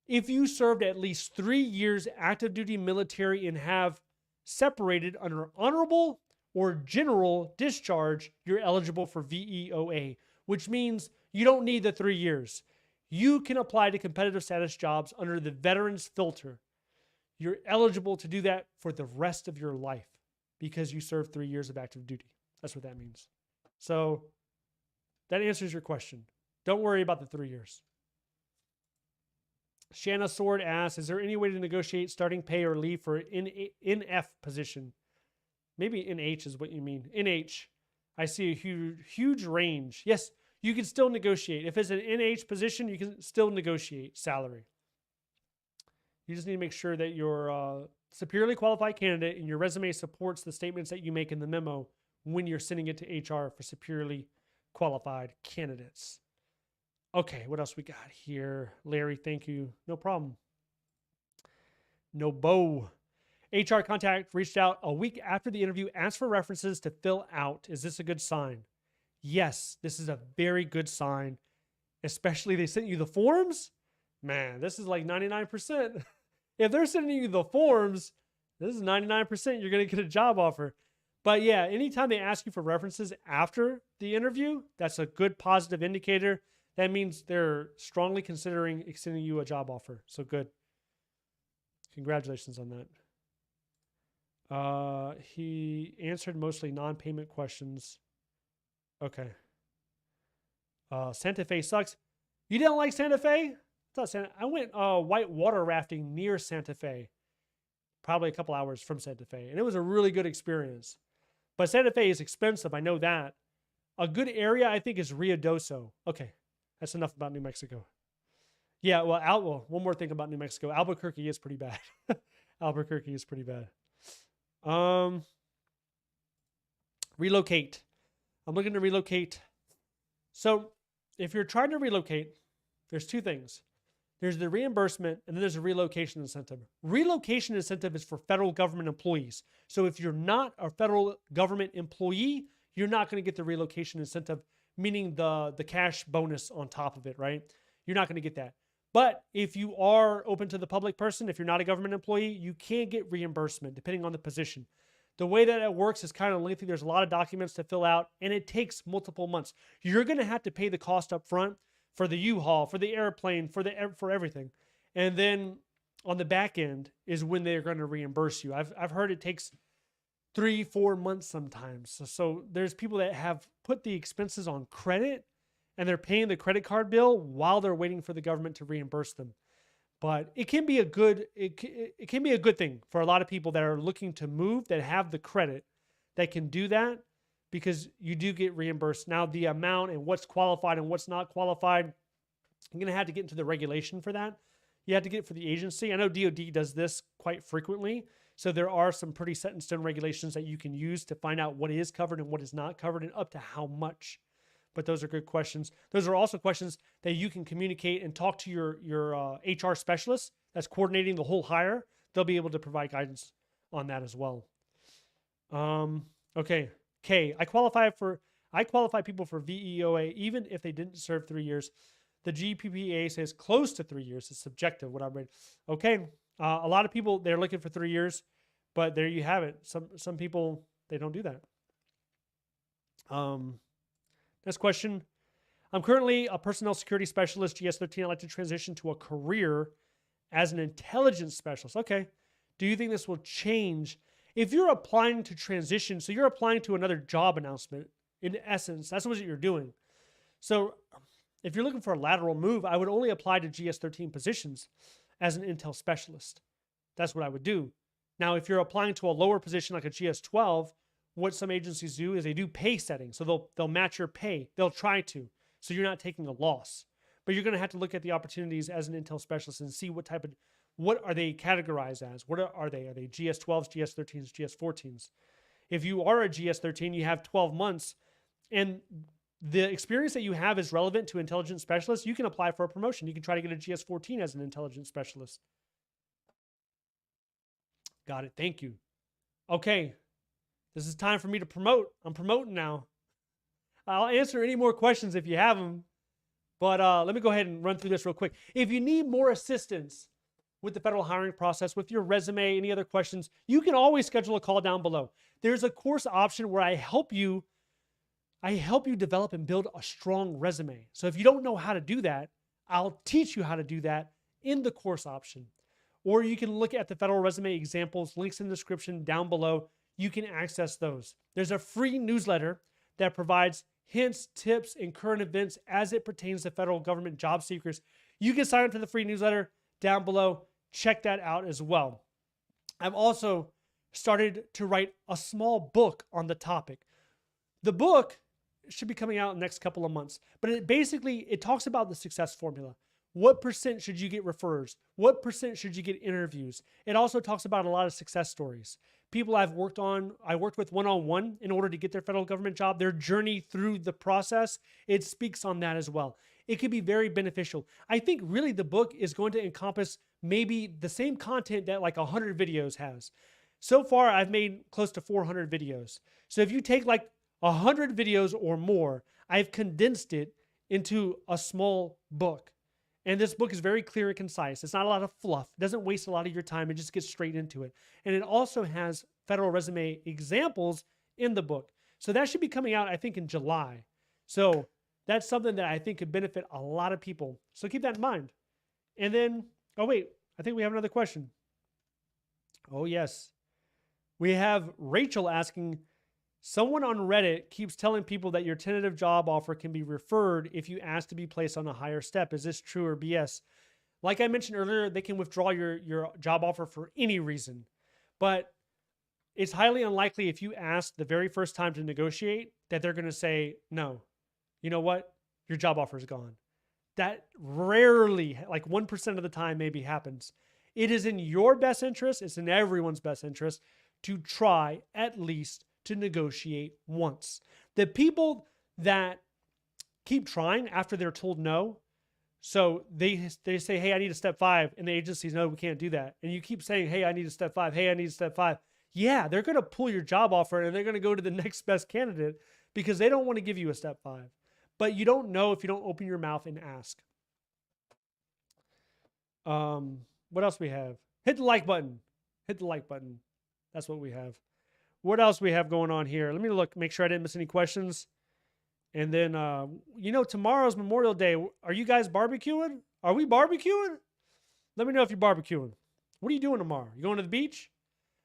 If you served at least 3 years active duty military and have separated under honorable or general discharge, you're eligible for VEOA, which means you don't need the 3 years. You can apply to competitive status jobs under the veterans filter. You're eligible to do that for the rest of your life because you served 3 years of active duty. That's what that means. So that answers your question. Don't worry about the 3 years. Shanna Sword asks, is there any way to negotiate starting pay or leave for NF position? Maybe NH is what you mean. NH. I see a huge range. Yes, you can still negotiate. If it's an NH position, you can still negotiate salary. You just need to make sure that you're a superiorly qualified candidate and your resume supports the statements that you make in the memo when you're sending it to HR for superiorly qualified candidates. Okay, what else we got here? Larry, thank you. No problem. No bow. HR contact reached out a week after the interview, asked for references to fill out. Is this a good sign? Yes, this is a very good sign. Especially they sent you the forms. Man, this is like 99%. If they're sending you the forms, this is 99% you're going to get a job offer. But yeah, anytime they ask you for references after the interview, that's a good positive indicator. That means they're strongly considering extending you a job offer. So good. Congratulations on that. He answered mostly non-payment questions. Okay. Santa Fe sucks. You didn't like Santa Fe? I went white water rafting near Santa Fe, probably a couple hours from Santa Fe, and it was a really good experience. But Santa Fe is expensive. I know that. A good area, I think, is Ruidoso. Okay, that's enough about New Mexico. Yeah, well, one more thing about New Mexico. Albuquerque is pretty bad. Albuquerque is pretty bad. Relocate. I'm looking to relocate. So if you're trying to relocate, there's two things. There's the reimbursement, and then there's a relocation incentive. Relocation incentive is for federal government employees. So if you're not a federal government employee, you're not going to get the relocation incentive, meaning the cash bonus on top of it, right? You're not going to get that. But if you are open to the public person, if you're not a government employee, you can get reimbursement depending on the position. The way that it works is kind of lengthy. There's a lot of documents to fill out, and it takes multiple months. You're going to have to pay the cost up front for the U-Haul, for the airplane, for everything. And then on the back end is when they're going to reimburse you. I've heard it takes 3-4 months sometimes. So there's people that have put the expenses on credit and they're paying the credit card bill while they're waiting for the government to reimburse them. But it can be a good thing for a lot of people that are looking to move, that have the credit, that can do that, because you do get reimbursed. Now, the amount and what's qualified and what's not qualified, you're going to have to get into the regulation for that. You have to get it for the agency. I know DOD does this quite frequently. So there are some pretty set in stone regulations that you can use to find out what is covered and what is not covered and up to how much. But those are good questions. Those are also questions that you can communicate and talk to your HR specialist that's coordinating the whole hire. They'll be able to provide guidance on that as well. Okay. K, I qualify people for VEOA even if they didn't serve 3 years. The GPPA says close to 3 years. It's subjective, what I read. Okay. A lot of people, they're looking for 3 years, but there you have it. Some people, they don't do that. Next question. I'm currently a personnel security specialist, GS-13. I'd like to transition to a career as an intelligence specialist. Okay. Do you think this will change? If you're applying to transition, so you're applying to another job announcement, in essence, that's what you're doing. So if you're looking for a lateral move, I would only apply to GS-13 positions as an intel specialist. That's what I would do. Now, if you're applying to a lower position like a GS-12, what some agencies do is they do pay settings. So they'll match your pay. They'll try to. So you're not taking a loss. But you're going to have to look at the opportunities as an intel specialist and see what are they categorized as? What are they? Are they GS-12s, GS-13s, GS-14s? If you are a GS-13, you have 12 months, and the experience that you have is relevant to intelligence specialists, you can apply for a promotion. You can try to get a GS-14 as an intelligence specialist. Got it. Thank you. Okay. This is time for me to promote. I'm promoting now. I'll answer any more questions if you have them. But let me go ahead and run through this real quick. If you need more assistance with the federal hiring process, with your resume, any other questions, you can always schedule a call down below. There's a course option where I help you develop and build a strong resume. So if you don't know how to do that, I'll teach you how to do that in the course option. Or you can look at the federal resume examples, links in the description down below. You can access those. There's a free newsletter that provides hints, tips, and current events as it pertains to federal government job seekers. You can sign up for the free newsletter down below. Check that out as well. I've also started to write a small book on the topic. The book should be coming out in the next couple of months. But it talks about the success formula. What percent should you get refers? What percent should you get interviews? It also talks about a lot of success stories. People I worked with one-on-one in order to get their federal government job, their journey through the process, it speaks on that as well. It could be very beneficial. I think really the book is going to encompass maybe the same content that like 100 videos has. So far, I've made close to 400 videos. So if you take like 100 videos or more, I've condensed it into a small book. And this book is very clear and concise. It's not a lot of fluff. It doesn't waste a lot of your time. It just gets straight into it. And it also has federal resume examples in the book. So that should be coming out, I think, in July. So that's something that I think could benefit a lot of people. So keep that in mind. And then, oh wait, I think we have another question. Oh yes. We have Rachel asking, someone on Reddit keeps telling people that your tentative job offer can be referred if you ask to be placed on a higher step. Is this true or BS? Like I mentioned earlier, they can withdraw your job offer for any reason. But it's highly unlikely if you ask the very first time to negotiate that they're going to say, no, you know what? Your job offer is gone. That rarely, like 1% of the time maybe happens. It is in your best interest, it's in everyone's best interest to try at least to negotiate once. The people that keep trying after they're told no, so they say, hey, I need a step 5, and the agencies, no, we can't do that. And you keep saying, hey, I need a step 5, hey, I need a step 5. Yeah, they're going to pull your job offer and they're going to go to the next best candidate because they don't want to give you a step 5. But you don't know if you don't open your mouth and ask. What else we have? Hit the like button. Hit the like button. That's what we have. What else we have going on here? Let me look, make sure I didn't miss any questions. And then, tomorrow's Memorial Day. Are you guys barbecuing? Are we barbecuing? Let me know if you're barbecuing. What are you doing tomorrow? You going to the beach?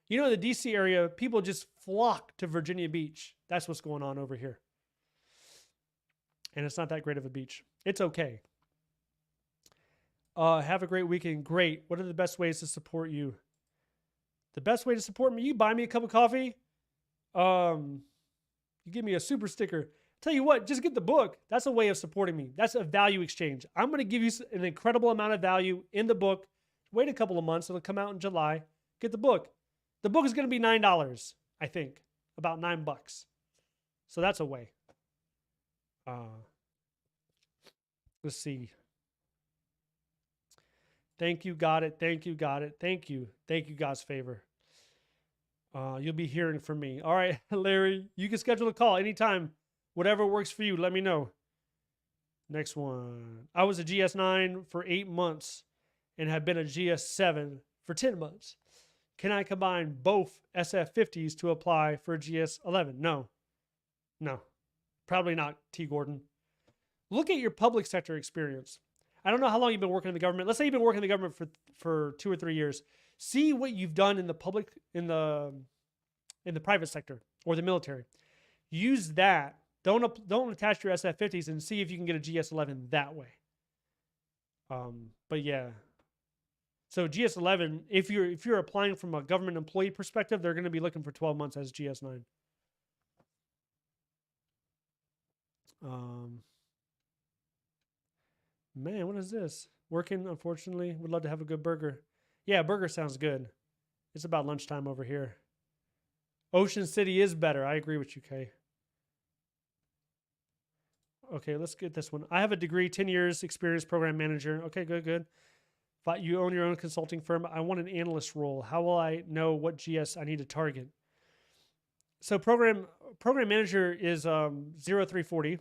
You know, in the DC area, people just flock to Virginia Beach. That's what's going on over here. And it's not that great of a beach. It's okay. Have a great weekend. Great. What are the best ways to support you? The best way to support me, you buy me a cup of coffee. You give me a super sticker. Tell you what, just get the book. That's a way of supporting me. That's a value exchange. I'm going to give you an incredible amount of value in the book. Wait a couple of months. It'll come out in July. Get the book. The book is going to be $9, I think. About $9. So that's a way. Let's see. Thank you, got it. Thank you, got it. Thank you. Thank you, God's favor. You'll be hearing from me. All right, Larry, you can schedule a call anytime. Whatever works for you, let me know. Next one. I was a GS9 for 8 months and have been a GS7 for 10 months. Can I combine both SF50s to apply for a GS11? No. No. Probably not, T. Gordon. Look at your public sector experience. I don't know how long you've been working in the government. Let's say you've been working in the government for 2 or 3 years. See what you've done in the public, in the private sector or the military. Use that. Don't attach your SF50s and see if you can get a GS11 that way. But yeah. So GS11, if you're applying from a government employee perspective, they're going to be looking for 12 months as GS9. Man, what is this? Working, unfortunately. Would love to have a good burger. Yeah, burger sounds good. It's about lunchtime over here. Ocean City is better. I agree with you, Kay. Okay, let's get this one. I have a degree, 10 years experience, program manager. Okay, good. But you own your own consulting firm. I want an analyst role. How will I know what GS I need to target? So program manager is 0340.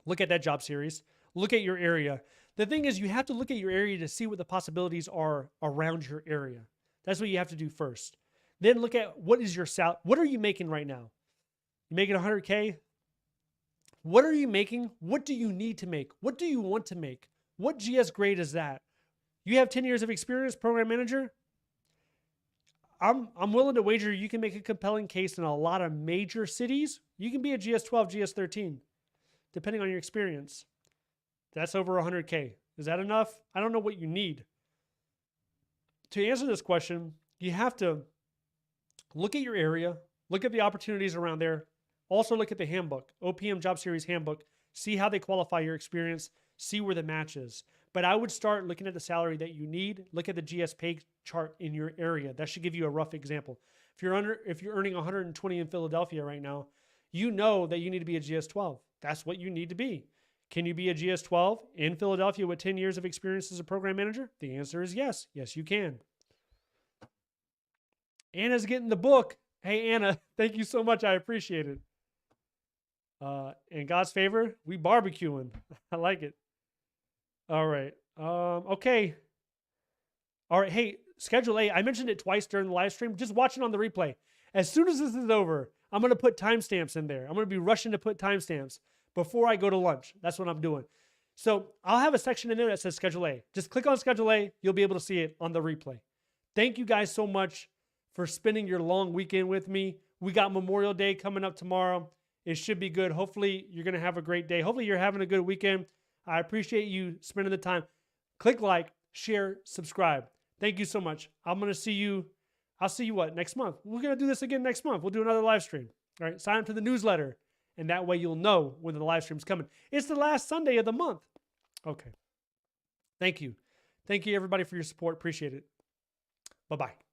Look at that job series. Look at your area. The thing is, you have to look at your area to see what the possibilities are around your area. That's what you have to do first. Then look at what is your salary. What are you making right now? You making 100K? What are you making? What do you need to make? What do you want to make? What GS grade is that? You have 10 years of experience, program manager? I'm willing to wager you can make a compelling case in a lot of major cities. You can be a GS12, GS13, depending on your experience. That's over 100K. Is that enough? I don't know what you need. To answer this question, you have to look at your area, look at the opportunities around there, Also look at the handbook, OPM Job Series handbook. See how they qualify your experience. See where the match is. But I would start looking at the salary that you need. Look at the GS pay chart in your area. That should give you a rough example. If you're earning 120 in Philadelphia right now, you know that you need to be a GS-12. That's what you need to be. Can you be a GS-12 in Philadelphia with 10 years of experience as a program manager? The answer is yes. Yes, you can. Anna's getting the book. Hey, Anna, thank you so much. I appreciate it. In God's favor, we barbecuing. I like it. All right. Okay. All right. Hey, Schedule A, I mentioned it twice during the live stream. Just watch it on the replay. As soon as this is over, I'm going to put timestamps in there. I'm going to be rushing to put timestamps before I go to lunch. That's what I'm doing. So I'll have a section in there that says Schedule A. Just click on Schedule A. You'll be able to see it on the replay. Thank you guys so much for spending your long weekend with me. We got Memorial Day coming up tomorrow. It should be good. Hopefully, you're going to have a great day. Hopefully, you're having a good weekend. I appreciate you spending the time. Click like, share, subscribe. Thank you so much. I'm going to see you. I'll see you next month? We're going to do this again next month. We'll do another live stream. All right. Sign up to the newsletter. And that way you'll know when the live stream's coming. It's the last Sunday of the month. Okay. Thank you. Thank you, everybody, for your support. Appreciate it. Bye-bye.